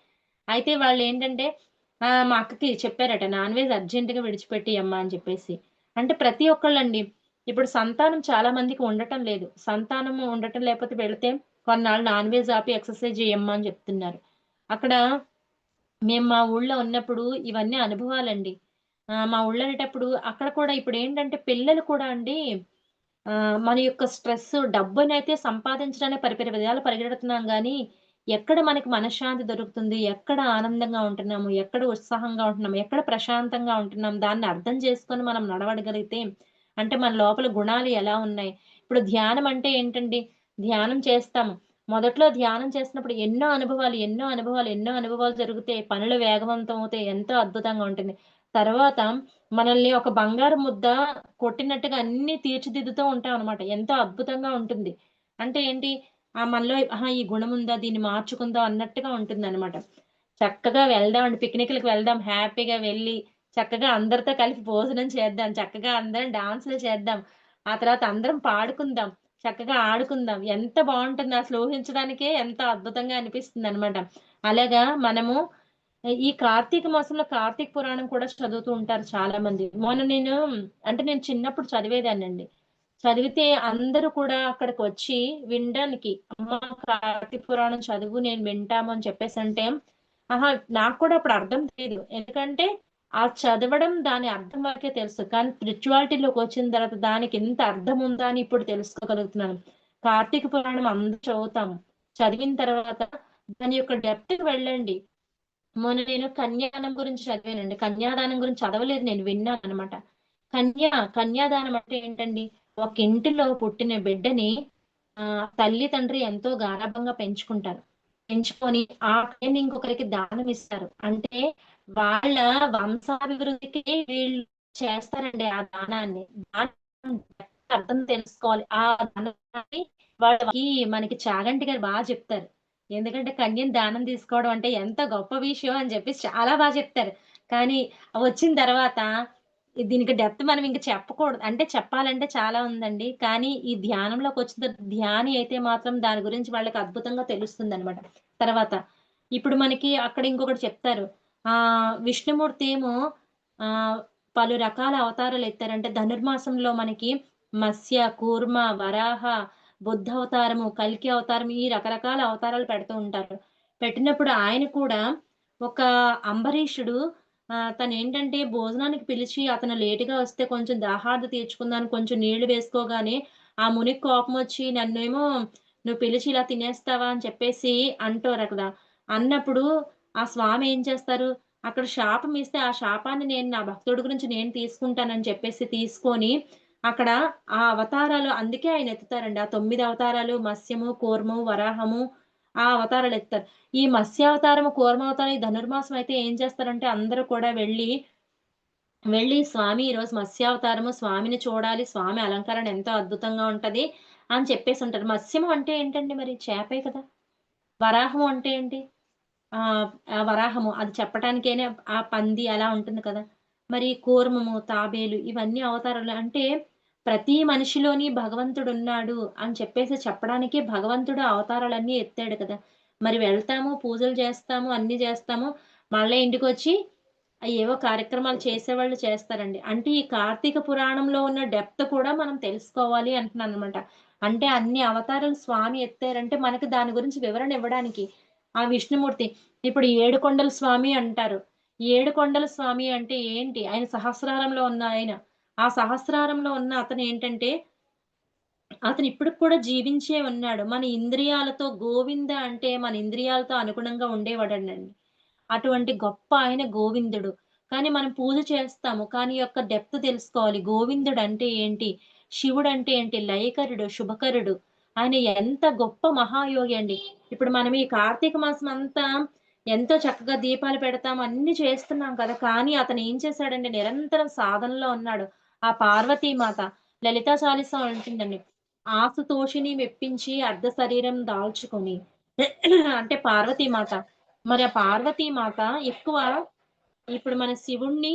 అయితే వాళ్ళేంటంటే మా అక్కకి చెప్పారట, "నాన్ వెజ్ అర్జెంట్‌గా విడిచిపెట్టేయమ్మా" అని చెప్పేసి. అంటే ప్రతి ఒక్కళ్ళండి. ఇప్పుడు సంతానం చాలా మందికి ఉండటం లేదు. సంతానము ఉండటం లేకపోతే వెళితే కొన్నాళ్ళు నాన్ వెజ్ ఆపి ఎక్సర్‌సైజ్ చేయమ్మా అని చెప్తున్నారు. అక్కడ మేము మా ఊళ్ళో ఉన్నప్పుడు ఇవన్నీ అనుభవాలండి. మా ఊళ్ళో ఉండేటప్పుడు అక్కడ కూడా ఇప్పుడేంటంటే పిల్లలు కూడా అండి మన యొక్క స్ట్రెస్ డబ్బునైతే సంపాదించడానికి పరిపరి విధాలు పరిగెడుతున్నాం గానీ, ఎక్కడ మనకి మనశ్శాంతి దొరుకుతుంది, ఎక్కడ ఆనందంగా ఉంటున్నాము, ఎక్కడ ఉత్సాహంగా ఉంటున్నాము, ఎక్కడ ప్రశాంతంగా ఉంటున్నాం, దాన్ని అర్థం చేసుకొని మనం నడవడగలిగితే అంటే మన లోపల గుణాలు ఎలా ఉన్నాయి. ఇప్పుడు ధ్యానం అంటే ఏంటండి? ధ్యానం చేస్తాము. మొదట్లో ధ్యానం చేసినప్పుడు ఎన్నో అనుభవాలు జరుగుతాయి. పనులు వేగవంతం అవుతాయి. ఎంతో అద్భుతంగా ఉంటుంది. తర్వాత మనల్ని ఒక బంగారు ముద్ద కొట్టినట్టుగా అన్నీ తీర్చిదిద్దుతూ ఉంటామనమాట. ఎంతో అద్భుతంగా ఉంటుంది. అంటే ఏంటి? మనలో ఆహా! ఈ గుణం ఉందా? దీన్ని మార్చుకుందాం అన్నట్టుగా ఉంటుందనమాట. చక్కగా వెళ్దామండి. పిక్నిక్‌లకి వెళ్దాం. హ్యాపీగా వెళ్ళి, చక్కగా అందరితో కలిసి భోజనం చేద్దాం. చక్కగా అందరం డాన్సులు చేద్దాం. ఆ తర్వాత అందరం పాడుకుందాం. చక్కగా ఆడుకుందాం. ఎంత బావుంటుందో అసలు ఊహించడానికే ఎంతో అద్భుతంగా అనిపిస్తుందనమాట. అలాగా మనము ఈ కార్తీక మాసంలో కార్తీక పురాణం కూడా చదువుతూ ఉంటారు చాలామంది. మొన్న నేను చిన్నప్పుడు చదివేదాన్నండి. చదివితే అందరూ కూడా అక్కడికొచ్చి వినడానికి, "అమ్మ కార్తీక పురాణం చదువు నేను వింటాము" అని చెప్పేసంటే, ఆహా! నాకు కూడా అప్పుడు అర్థం తెలీదు. ఎందుకంటే, ఆ చదవడం దాని అర్థం వరకే తెలుసు. కానీ స్పిరిచువాలిటీలోకొచ్చిన తర్వాత దానికి ఇంత అర్థం ఉందా అని ఇప్పుడు తెలుసుకోగలుగుతున్నాను. కార్తీక పురాణం అందరూ చదువుతాము. చదివిన తర్వాత దాని యొక్క డెప్త్‌కి వెళ్ళండి. మొన్న నేను కన్యాదానం గురించి చదివానండి. కన్యాదానం గురించి చదవలేదు నేను విన్నాననమాట. కన్యాదానం అంటే ఏంటండి? ఒక ఇంటిలో పుట్టిన బిడ్డని తల్లి, తండ్రి ఎంతో గారాబంగా పెంచుకుంటారు. పెంచుకొని ఆ బిడ్డని ఇంకొకరికి దానం ఇస్తారు. అంటే వాళ్ళ వంశాభివృద్ధికి వీళ్ళు చేస్తారండి ఆ దానాన్ని. దానం అర్థం తెలుసుకోవాలి. ఆ దానాన్ని వాళ్ళకి మనకి చాగంటి గారు చెప్తారు. ఎందుకంటే కన్యను దానం తీసుకోవడం అంటే ఎంత గొప్ప విషయం అని చెప్పేసి చాలా చెప్తారు. కానీ వచ్చిన తర్వాత దీనికి డెప్త్ మనం ఇంక చెప్పకూడదు. అంటే చెప్పాలంటే చాలా ఉందండి. కానీ ఈ ధ్యానంలోకొచ్చిన తర్వాత ధ్యాని అయితే మాత్రం దాని గురించి వాళ్ళకి అద్భుతంగా తెలుస్తుందనమాట. తర్వాత ఇప్పుడు మనకి అక్కడ ఇంకొకటి చెప్తారు. విష్ణుమూర్తి ఏమో ఆహ్, పలు రకాల అవతారాలు ఎత్తారు. అంటే ధనుర్మాసంలో మనకి మత్స్య, కూర్మ, వరాహ, బుద్ధ అవతారము, కల్కి అవతారం ఈ రకరకాల అవతారాలు పెడుతూ ఉంటారు. పెట్టినప్పుడు ఆయన కూడా ఒక అంబరీషుడు తనేంటంటే భోజనానికి పిలిచి అతను లేట్‌గా వస్తే కొంచెం దాహార్త తీర్చుకుందామని కొంచెం నీళ్లు వేసుకోగానే, ఆ మునికి కోపమొచ్చి నన్నేమో "నువ్వు పిలిచి ఇలా తినేస్తావా?" అని చెప్పేసి అంటారు కదా! అన్నప్పుడు ఆ స్వామి ఏం చేస్తారు, అక్కడ శాపం ఇస్తే ఆ శాపాన్ని నా భక్తుడి గురించి నేను తీసుకుంటానని చెప్పేసి తీసుకొని, అక్కడ ఆ అవతారాలు అందుకే ఆయన ఎత్తుతారండి. ఆ 9 అవతారాలు మత్స్యము, కూర్మము, వరాహము ఆ అవతారాలు ఎత్తుతారు. ఈ మత్స్యావతారము, కూర్మావతారం ఈ ధనుర్మాసం అయితే ఏం చేస్తారంటే అందరూ కూడా వెళ్లి స్వామి ఈరోజు మత్స్యావతారము, స్వామిని చూడాలి, స్వామి అలంకరణ ఎంతో అద్భుతంగా ఉంటది అని చెప్పేసుంటారు. మత్స్యము అంటే ఏంటండి మరి? చేపే కదా! వరాహం అంటే ఏంటి? ఆ వరాహము అది చెప్పటానికేనే ఆ పంది అలా ఉంటుంది కదా! మరి కూర్మము, తాబేలు ఇవన్నీ అవతారాలు. అంటే ప్రతి మనిషిలోని భగవంతుడున్నాడు అని చెప్పేసి చెప్పడానికి భగవంతుడు అవతారాలన్నీ ఎత్తాడు కదా! మరి వెళ్తాము, పూజలు చేస్తాము, అన్నీ చేస్తాము. మళ్ళా ఇంటికొచ్చి ఏవో కార్యక్రమాలు చేసేవాళ్ళు చేస్తారండి. అంటే ఈ కార్తీక పురాణంలో ఉన్న డెప్త్ కూడా మనం తెలుసుకోవాలి అంటున్నాననమాట. అంటే అన్ని అవతారాలు స్వామి ఎత్తారంటే మనకు దాని గురించి వివరణ ఇవ్వడానికి. ఆ విష్ణుమూర్తి ఇప్పుడు ఏడుకొండల స్వామి అంటారు. ఏడుకొండల స్వామి అంటే ఏంటి? ఆయన సహస్రారంలో ఉన్న ఆయన. ఆ సహస్రారంలో ఉన్న అతనేంటంటే అతను ఇప్పటికి కూడా జీవించే ఉన్నాడు. మన ఇంద్రియాలతో గోవింద అంటే మన ఇంద్రియాలతో అనుగుణంగా ఉండేవాడండండి. అటువంటి గొప్ప ఆయన గోవిందుడు. కానీ మనం పూజ చేస్తాము. కానీ యొక్క డెప్త్ తెలుసుకోవాలి. గోవిందుడంటే ఏంటి? శివుడంటే ఏంటి? లయకరుడు, శుభకరుడు. ఆయన ఎంత గొప్ప మహాయోగి అండి. ఇప్పుడు మనం ఈ కార్తీక మాసం అంతా ఎంతో చక్కగా దీపాలు పెడతాం. అన్నీ చేస్తున్నాం కదా! కానీ అతను ఏం చేశాడంటే నిరంతరం సాధనలో ఉన్నాడు. ఆ పార్వతీమాత లలితా చాలీసా ఉంటుందండి. ఆసుతోషిని మెప్పించి అర్ధ శరీరం దాల్చుకొని అంటే పార్వతీమాత. మరి ఆ పార్వతీమాత ఎక్కువ ఇప్పుడు మన శివుడిని,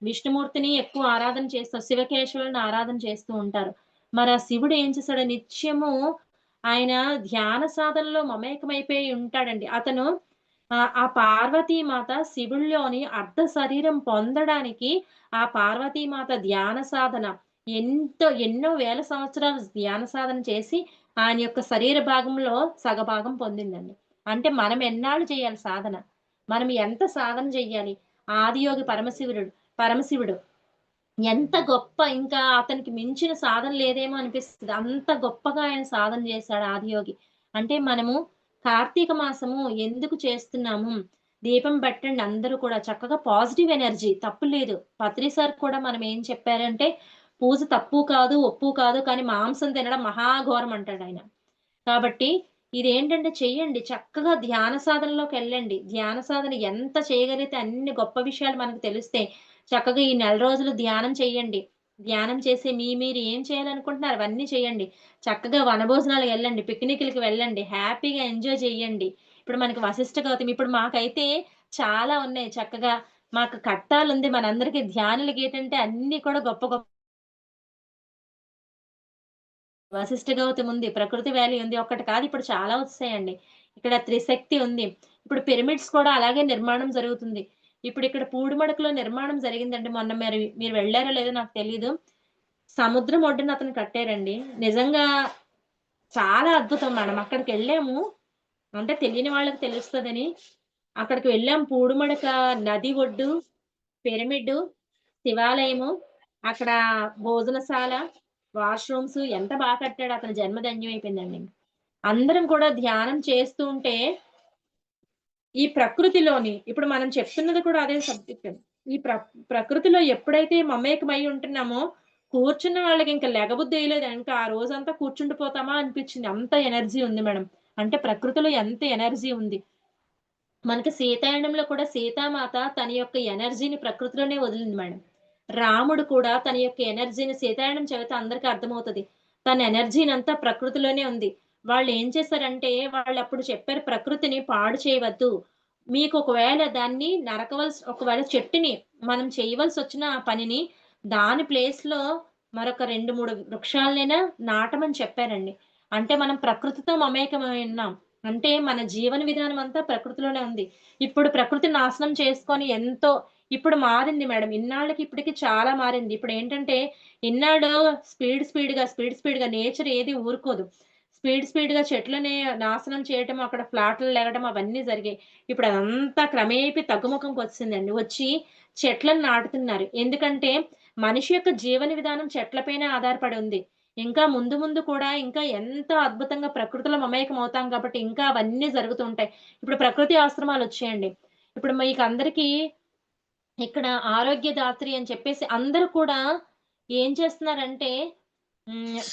విష్ణుమూర్తిని ఎక్కువ ఆరాధన చేస్తారు. శివకేశవులను ఆరాధన చేస్తూ ఉంటారు. మరి ఆ శివుడు ఏం చేశాడు నిత్యము ఆయన ధ్యాన సాధనలో మమేకమైపోయి ఉంటాడండి. అతను ఆ పార్వతీమాత శివుడిలోని అర్ధ శరీరం పొందడానికి ఆ పార్వతీమాత ధ్యాన సాధన ఎన్నో వేల సంవత్సరాలు ధ్యాన సాధన చేసి ఆయన యొక్క శరీర భాగంలో సగభాగం పొందిందండి. అంటే మనం ఎన్నాళ్ళు చేయాలి సాధన? మనం ఎంత సాధన చెయ్యాలి? ఆదియోగి పరమశివుడు ఎంత గొప్ప ఇంకా అతనికి మించిన సాధన లేదేమో అనిపిస్తది. అంత గొప్పగా ఆయన సాధన చేశాడు ఆదియోగి. అంటే మనము కార్తీక మాసము ఎందుకు చేస్తున్నాము? దీపం పెట్టండి అందరూ కూడా. చక్కగా పాజిటివ్ ఎనర్జీ తప్పు లేదు. పత్రి సార్ కూడా మనం ఏం చెప్పారంటే, పూజ తప్పు కాదు, ఒప్పు కాదు. కానీ మాంసం తినడం మహాఘోరం అంటాడాయన. కాబట్టి ఇదేంటంటే చెయ్యండి. చక్కగా ధ్యాన సాధనలోకెళ్ళండి. ధ్యాన సాధన ఎంత చేయగలిగితే అన్ని గొప్ప విషయాలు మనకు తెలుస్తాయి. చక్కగా ఈ నెల రోజులు ధ్యానం చెయ్యండి. ధ్యానం చేసి మీరు ఏం చేయాలనుకుంటున్నారో అవన్నీ చేయండి. చక్కగా వనభోజనాలకెళ్ళండి. పిక్నిక్‌లకి వెళ్ళండి. హ్యాపీగా ఎంజాయ్ చేయండి. ఇప్పుడు మనకి వశిష్ఠ గౌతమి ఇప్పుడు మాకైతే చాలా ఉన్నాయి చక్కగా. మాకు కట్టాలుంది. మనందరికీ ధ్యానులకేంటంటే అన్నీ కూడా గొప్ప గొప్ప వశిష్ఠ గౌతమి ఉంది. ప్రకృతి వ్యాలీ ఉంది. ఒక్కటి కాదు ఇప్పుడు చాలా వచ్చేసాయండి. ఇక్కడ త్రిశక్తి ఉంది. ఇప్పుడు పిరమిడ్స్ కూడా అలాగే నిర్మాణం జరుగుతుంది. ఇప్పుడిక్కడ పూడిమడకలో నిర్మాణం జరిగిందండి. మొన్న మీరు వెళ్లారో లేదో నాకు తెలీదు. సముద్రం ఒడ్డున అతను కట్టారండి. నిజంగా చాలా అద్భుతం మేడం. అక్కడికెళ్ళాము. అంటే తెలియని వాళ్ళకి తెలుస్తదని. అక్కడికి వెళ్ళాం. పూడిమడక నది ఒడ్డు, పిరమిడ్డు, శివాలయము, అక్కడ భోజనశాల, వాష్‌రూమ్స్ ఎంత కట్టాడో అతని జన్మ ధన్యమైపోయిందండి. అందరం కూడా ధ్యానం చేస్తూ ఉంటే, ఈ ప్రకృతిలోని ఇప్పుడు మనం చెప్తున్నది కూడా అదే సబ్జెక్ట్. ఈ ప్రకృతిలో ఎప్పుడైతే మమేకమై ఉంటున్నామో, కూర్చున్న వాళ్ళకి ఇంక లెగబుద్ధేయలేదు. ఇంకా ఆ రోజంతా కూర్చుండిపోతామా అనిపిచ్చింది. అంత ఎనర్జీ ఉంది మేడం. అంటే ప్రకృతిలో ఎంత ఎనర్జీ ఉంది. మనకి సీతాయనంలో కూడా సీతామాత తన యొక్క ఎనర్జీని ప్రకృతిలోనే వదిలింది మేడం. రాముడు కూడా తన యొక్క ఎనర్జీని సీతాయనం చదివితే అందరికి అర్థమవుతది. తన ఎనర్జీనంతా ప్రకృతిలోనే ఉంది. వాళ్ళేం చేశారంటే వాళ్ళప్పుడు చెప్పారు ప్రకృతిని పాడు చేయవద్దు. మీకు ఒకవేళ దాన్ని ఒకవేళ చెట్టుని మనం చేయవలసొచ్చిన ఆ పనిని దాని ప్లేస్‌లో మరొక 2, 3 వృక్షాలనైనా నాటమని చెప్పారండి. అంటే మనం ప్రకృతితో మమేకమై ఉన్నాం. అంటే మన జీవన విధానం అంతా ప్రకృతిలోనే ఉంది. ఇప్పుడు ప్రకృతి నాశనం చేసుకొని ఎంతో ఇప్పుడు మారింది మేడం. ఇన్నాళ్ళకి ఇప్పటికి చాలా మారింది. ఇప్పుడేంటంటే ఇన్నాళ్ళు స్పీడ్‌గా నేచర్ ఏది ఊరుకోదు. స్పీడ్‌గా చెట్లని నాశనం చేయటం, అక్కడ ఫ్లాట్లు లెగడం అవన్నీ జరిగాయి. ఇప్పుడు అదంతా క్రమేపీ తగ్గుముఖంకొచ్చేసిందండి. వచ్చి చెట్లను నాటుతున్నారు. ఎందుకంటే మనిషి యొక్క జీవన విధానం చెట్ల పైనే ఆధారపడి ఉంది. ఇంకా ముందు ముందు కూడా ఇంకా ఎంతో అద్భుతంగా ప్రకృతిలో మమేకమవుతాం కాబట్టి ఇంకా అవన్నీ జరుగుతూ ఉంటాయి. ఇప్పుడు ప్రకృతి ఆశ్రమాలొచ్చాయండి. ఇప్పుడు మీకందరికీ ఇక్కడ ఆరోగ్యదాత్రి అని చెప్పేసి అందరూ కూడా ఏం చేస్తున్నారంటే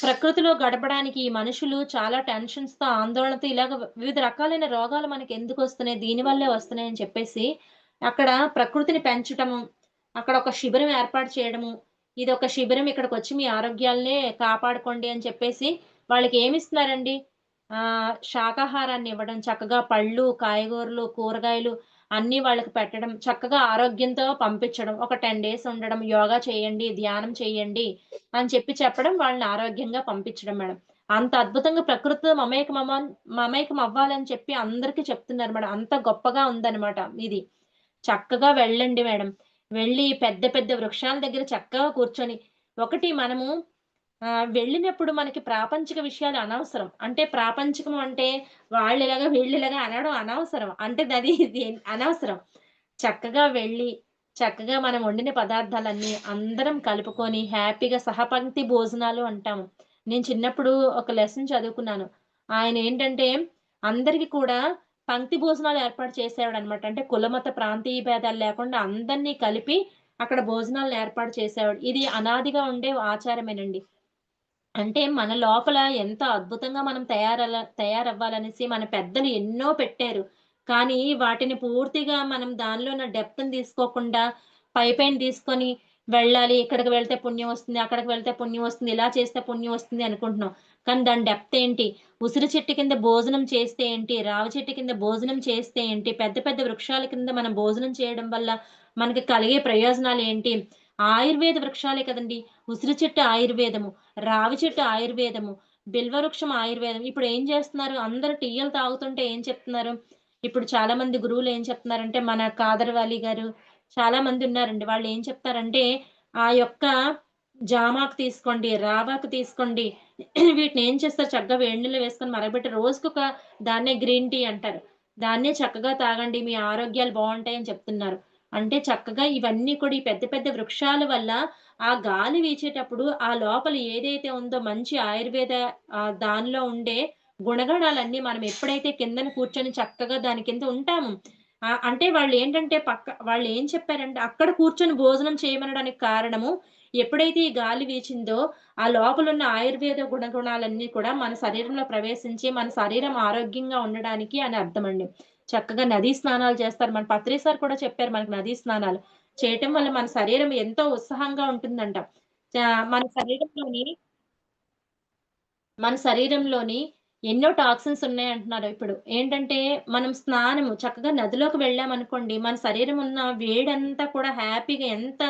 ప్రకృతిలో గడపడానికి ఈ మనుషులు చాలా టెన్షన్స్‌తో, ఆందోళనతో ఇలాగ వివిధ రకాలైన రోగాలు మనకెందుకొస్తున్నాయి, దీనివల్లే వస్తున్నాయని చెప్పేసి అక్కడ ప్రకృతిని పెంచటము, అక్కడ ఒక శిబిరం ఏర్పాటు చేయడము, ఇదొక శిబిరం ఇక్కడికొచ్చి మీ ఆరోగ్యాల్ని కాపాడుకోండి అని చెప్పేసి వాళ్ళకేమిస్తున్నారండి శాకాహారాన్ని ఇవ్వడం, చక్కగా పళ్ళు, కాయగూరలు, కూరగాయలు అన్నీ వాళ్ళకి పెట్టడం, చక్కగా ఆరోగ్యంతో పంపించడం. ఒక 10 డేస్ ఉండడం, యోగా చేయండి, ధ్యానం చేయండి అని చెప్పడం వాళ్ళని ఆరోగ్యంగా పంపించడం మేడం. అంత అద్భుతంగా ప్రకృతితో మమేకం అవ్వాలని చెప్పి అందరికి చెప్తున్నారు మేడం. అంత గొప్పగా ఉందన్నమాట ఇది. చక్కగా వెళ్ళండి మేడం. వెళ్ళి పెద్ద పెద్ద వృక్షాల దగ్గర చక్కగా కూర్చొని ఒకటి మనము వెళ్ళినప్పుడు మనకి ప్రాపంచిక విషయాలు అనవసరం. అంటే ప్రాపంచికం అంటే వాళ్ళిలాగా, వీళ్ళిలాగా అనడం అనవసరం. అంటే ఇది అనవసరం. చక్కగా వెళ్ళి, చక్కగా మనం వండిన పదార్థాలన్నీ అందరం కలుపుకొని హ్యాపీగా సహపంక్తి భోజనాలు అంటాము. నేను చిన్నప్పుడు ఒక లెసన్ చదువుకున్నాను. ఆయనేంటంటే అందరికి కూడా పంక్తి భోజనాలు ఏర్పాటు చేసేవాడనమాట. అంటే కులమత ప్రాంతీయ భేదాలు లేకుండా అందరిని కలిపి అక్కడ భోజనాలను ఏర్పాటు చేసేవాడు. ఇది అనాదిగా ఉండే ఆచారమేనండి. అంటే మన లోపల ఎంత అద్భుతంగా మనం తయారవ్వాలనేసి మన పెద్దలు ఎన్నో పెట్టారు. కానీ వాటిని పూర్తిగా మనం దానిలో ఉన్న డెప్త్‌ని తీసుకోకుండా పైపైన తీసుకొని వెళ్ళాలి. ఇక్కడికి వెళ్తే పుణ్యం వస్తుంది. అక్కడికి వెళ్తే పుణ్యం వస్తుంది. ఇలా చేస్తే పుణ్యం వస్తుంది అనుకుంటున్నాం. కానీ దాని డెప్త్ ఏంటి? ఉసిరి చెట్టు కింద భోజనం చేస్తే ఏంటి? రావి చెట్టు కింద భోజనం చేస్తే ఏంటి? పెద్ద పెద్ద వృక్షాల కింద మనం భోజనం చేయడం వల్ల మనకి కలిగే ప్రయోజనాలు ఏంటి? ఆయుర్వేద వృక్షాలే కదండీ! ఉసిరి చెట్టు ఆయుర్వేదము. రావి చెట్టు ఆయుర్వేదము, బిల్వవృక్షం ఆయుర్వేదం. ఇప్పుడేం జేస్తున్నారు, అందరూ టీయలు తాగుతుంటే ఏం చెప్తున్నారు, ఇప్పుడు చాలా మంది గురువులేం చెప్తున్నారంటే, మన కాదర్‌వాలి గారు చాలా మందున్నారండి. వాళ్ళేం చెప్తారంటే, ఆ యొక్క జామాకు తీసుకోండి, రావాకు తీసుకోండి. వీటినేం చేస్తారు చక్కగా వేడి నీళ్లలో వేసుకొని మరగబెట్టి రోజుకొక దాన్నే గ్రీన్ టీ అంటారు. దాన్నే చక్కగా తాగండి. మీ ఆరోగ్యాలు బావుంటాయని చెప్తున్నారు. అంటే చక్కగా ఇవన్నీ కూడా ఈ పెద్ద పెద్ద వృక్షాల వల్ల ఆ గాలి వీచేటప్పుడు ఆ లోపల ఏదైతే ఉందో మంచి ఆయుర్వేద దానిలో ఉండే గుణగణాలన్నీ మనం ఎప్పుడైతే కిందన కూర్చొని చక్కగా దాని కింద ఉంటాము. అంటే వాళ్ళేంటంటే వాళ్ళేం చెప్పారంటే అక్కడ కూర్చొని భోజనం చేయమనడానికి కారణము, ఎప్పుడైతే ఈ గాలి వీచిందో ఆ లోపలున్న ఆయుర్వేద గుణగుణాలన్నీ కూడా మన శరీరంలో ప్రవేశించి, మన శరీరం ఆరోగ్యంగా ఉండడానికి అని అర్థమండి. చక్కగా నదీ స్నానాలు చేస్తారు. మన పత్రి సార్ కూడా చెప్పారు మనకు నదీ స్నానాలు. చేయటం వల్ల మన శరీరం ఎంతో ఉత్సాహంగా ఉంటుందంట. చా మన శరీరంలోని మన శరీరంలోని ఎన్నో టాక్సిన్స్ ఉన్నాయంటున్నారు ఇప్పుడు. ఏంటంటే, మనం స్నానము చక్కగా నదిలోకి వెళ్ళామనుకోండి, మన శరీరం ఉన్న వేడంతా కూడా హ్యాపీగా ఎంత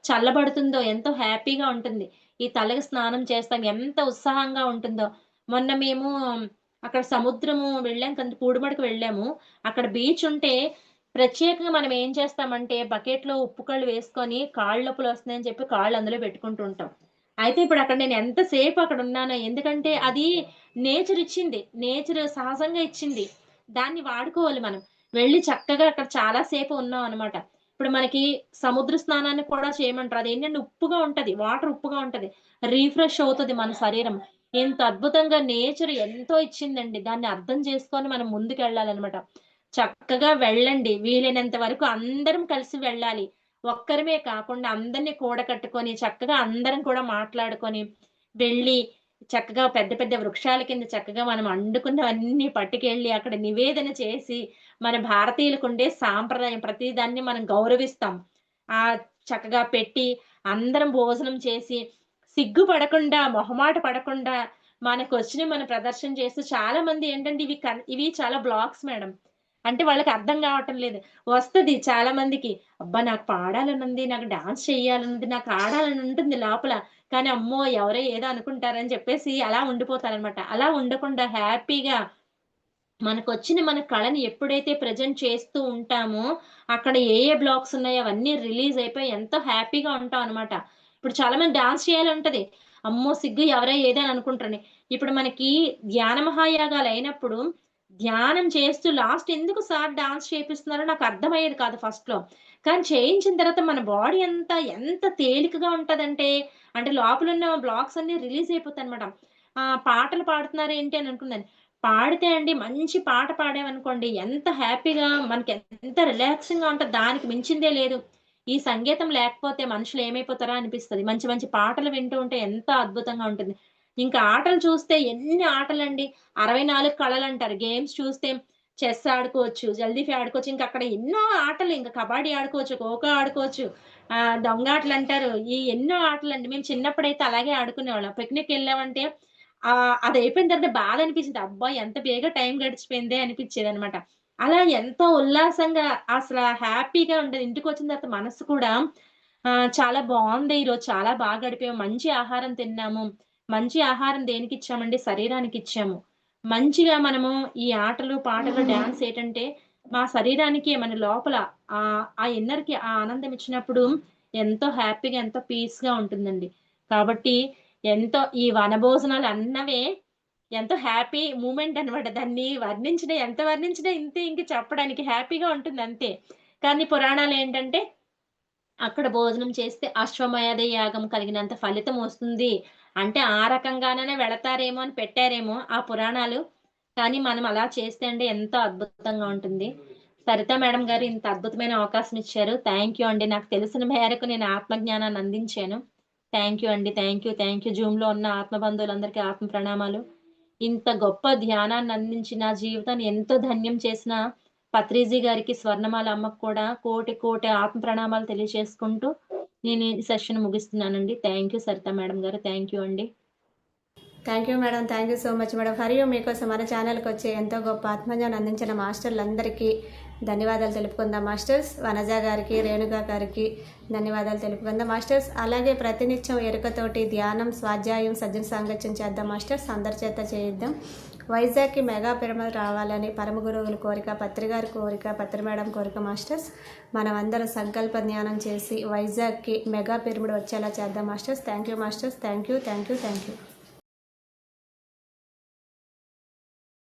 చల్లబడుతుందో, ఎంతో హ్యాపీగా ఉంటుంది. ఈ తలకి స్నానం చేస్తాం ఎంత ఉత్సాహంగా ఉంటుందో. మొన్న మేము అక్కడ సముద్రము వెళ్ళాం కదా! పూడిమడక వెళ్ళాము. అక్కడ బీచ్ ఉంటే ప్రత్యేకంగా మనం ఏం చేస్తామంటే, బకెట్‌లో ఉప్పు కళ్ళు వేసుకొని కాళ్ళు నొప్పులొస్తున్నాయని చెప్పి కాళ్ళు అందులో పెట్టుకుంటూ ఉంటాం. అయితే ఇప్పుడక్కడ నేను ఎంత సేపు అక్కడున్నానో, ఎందుకంటే అది నేచర్ ఇచ్చింది. నేచర్ సహజంగా ఇచ్చింది. దాన్ని వాడుకోవాలి మనం. వెళ్లి చక్కగా అక్కడ చాలా సేపు ఉన్నామనమాట. ఇప్పుడు మనకి సముద్ర స్నానాన్ని కూడా చేయమంటారు. అదేంటంటే ఉప్పుగా ఉంటది. వాటర్ ఉప్పుగా ఉంటది. రిఫ్రెష్ అవుతది మన శరీరం. ఎంత అద్భుతంగా నేచర్ ఎంతో ఇచ్చిందండి. దాన్ని అర్థం చేసుకొని మనం ముందుకెళ్ళాలనమాట. చక్కగా వెళ్ళండి. వీలైనంత వరకు అందరం కలిసి వెళ్ళాలి. ఒక్కరమే కాకుండా అందరిని కూడకట్టుకొని, చక్కగా అందరం కూడా మాట్లాడుకొని, వెళ్ళి చక్కగా పెద్ద పెద్ద వృక్షాల కింద చక్కగా మనం వండుకున్నవన్నీ పట్టుకెళ్ళి అక్కడ నివేదన చేసి, మన భారతీయులకుండే సాంప్రదాయం ప్రతి దాన్ని మనం గౌరవిస్తాం. చక్కగా పెట్టి అందరం భోజనం చేసి, సిగ్గుపడకుండా, మొహమాట పడకుండా మనకొచ్చినయి మనం ప్రదర్శన చేస్తూ చాలా మంది ఏంటంటే ఇవి చాలా బ్లాక్స్ మేడం. అంటే వాళ్ళకి అర్థం గావటం లేదు. వస్తది చాలా మందికి. అబ్బా! నాకు పాడాలనుంది, నాకు డాన్స్ చేయాలనుంది, నాకు ఆడాలని ఉంటుంది లోపల. కానీ అమ్మో! ఎవరో ఏదో అనుకుంటారని చెప్పేసి అలా ఉండిపోతారనమాట. అలా ఉండకుండా హ్యాపీగా మనకొచ్చిన మన కళని ఎప్పుడైతే ప్రెజెంట్ చేస్తూ ఉంటామో, అక్కడ ఏ బ్లాక్స్ ఉన్నాయో అవన్నీ రిలీజ్ అయిపోయి ఎంతో హ్యాపీగా ఉంటాం అనమాట. ఇప్పుడు చాలా మంది డాన్స్ చేయాలంటది. అమ్మో! సిగ్గు ఎవరో ఏదో అని అనుకుంటారని. ఇప్పుడు మనకి ధ్యాన మహాయాగాలయినప్పుడు ధ్యానం చేస్తూ లాస్ట్ ఎందుకు సార్ డాన్స్ చేపిస్తున్నారో నాకు అర్థమయ్యేది కాదు ఫస్ట్‌లో. కానీ చేయించిన తర్వాత మన బాడీ అంతా ఎంత తేలికగా ఉంటదంటే, అంటే లోపలున్న బ్లాక్స్ అన్నీ రిలీజ్ అయిపోతాయన్నమాట. పాటలు పాడుతున్నారేంటి అని అనుకున్నాను. పాడితే అండి మంచి పాట పాడామనుకోండి ఎంత హ్యాపీగా మనకి ఎంత రిలాక్సింగ్‌గా ఉంటది. దానికి మించిందే లేదు. ఈ సంగీతం లేకపోతే మనుషులు ఏమైపోతారా అనిపిస్తది. మంచి మంచి పాటలు వింటూ ఉంటే ఎంత అద్భుతంగా ఉంటుంది. ఇంకా ఆటలు చూస్తే ఎన్ని ఆటలండి. 64 కళలంటారు. గేమ్స్ చూస్తే చెస్ ఆడుకోవచ్చు, జల్దీఫీ ఆడుకోవచ్చు. ఇంక అక్కడ ఎన్నో ఆటలు ఇంక కబడ్డీ ఆడుకోవచ్చు, ఖోఖో ఆడుకోవచ్చు. దొంగాటలంటారు. ఎన్నో ఆటలండి. మేము చిన్నప్పుడైతే అలాగే ఆడుకునేవాళ్ళం. పిక్నిక్ ఎళ్ళామంటే అదయిపోయిన తర్వాత బాధనిపిచ్చేది. అబ్బా! ఎంత బేగా టైం గడిచిపోయిందే అనిపిచ్చేదనమాట. అలా ఎంతో ఉల్లాసంగా హ్యాపీగా ఉండేది. ఇంటికొచ్చిన తర్వాత మనసు కూడా చాలా బావుంది ఈరోజు చాలా బాగా గడిపాము. మంచి ఆహారం తిన్నాము. మంచి ఆహారం దేనికిచ్చామండి? శరీరానికిచ్చాము. మంచిగా మనము ఈ ఆటలు, పాటలు, డాన్స్ ఏటంటే మా శరీరానికి మన లోపల ఆ ఇన్నర్‌కి ఆ ఆనందం ఇచ్చినప్పుడు ఎంతో హ్యాపీగా, ఎంతో పీస్‌గా ఉంటుందండి. కాబట్టి ఈ వనభోజనాలు అన్నవే ఎంతో హ్యాపీ మూమెంట్ అనమాట. దాన్ని ఎంత వర్ణించినా ఇంతే ఇంక చెప్పడానికి హ్యాపీగా ఉంటుందంతే. కానీ పురాణాలేంటంటే అక్కడ భోజనం చేస్తే అశ్వమేధ యాగం కలిగినంత ఫలితం వస్తుంది. అంటే ఆ రకంగానైనా వెళతారేమో అని పెట్టారేమో ఆ పురాణాలు. కానీ మనం అలా చేస్తే అండి ఎంతో అద్భుతంగా ఉంటుంది. సరిత మేడం గారు ఇంత అద్భుతమైన అవకాశం ఇచ్చారు. థాంక్ యూ అండి. నాకు తెలిసిన మేరకు నేను ఆత్మజ్ఞానాన్ని అందించాను. థాంక్ యూ అండి. Thank you. Thank you. జూమ్‌లో ఉన్న ఆత్మ బంధువులందరికీ ఆత్మ ప్రణామాలు. ఇంత గొప్ప ధ్యానాన్ని అందించి నా జీవితాన్ని ఎంతో ధన్యం చేసిన పత్రిజీ గారికి, స్వర్ణమాల అమ్మకు కూడా కోటి కోటి ఆత్మ ప్రణామాలు తెలియజేసుకుంటూ నేను ఈ సెషన్ ముగిస్తున్నానండి. థాంక్ యూ సరిత మేడం గారు. థాంక్ యూ అండి. Thank you madam. Thank you so much madam. హరియు మీకోసం మన ఛానల్కి వచ్చి ఎంతో గొప్ప ఆత్మజ్ఞానం అందించిన మాస్టర్లందరికీ ధన్యవాదాలు తెలుపుకుందాం మాస్టర్స్. వనజ గారికి, రేణుక గారికి ధన్యవాదాలు తెలుపుకుందాం మాస్టర్స్. అలాగే ప్రతినిత్యం ఎరుకతోటి ధ్యానం, స్వాధ్యాయం, సజ్జన సాంగత్యం చేద్దాం మాస్టర్స్. అందరి చేత చేయిద్దాం. వైజాగ్కి మెగా పిరమిడ్ రావాలని పరమ గురువుల కోరిక, పత్రిగారి కోరిక, పత్రి మేడం కోరిక మాస్టర్స్. మనం అందరం సంకల్ప జ్ఞానం చేసి వైజాగ్కి మెగా పిరమిడ్ వచ్చేలా చేద్దాం masters. Thank you masters. Thank you. Thank you. Thank you.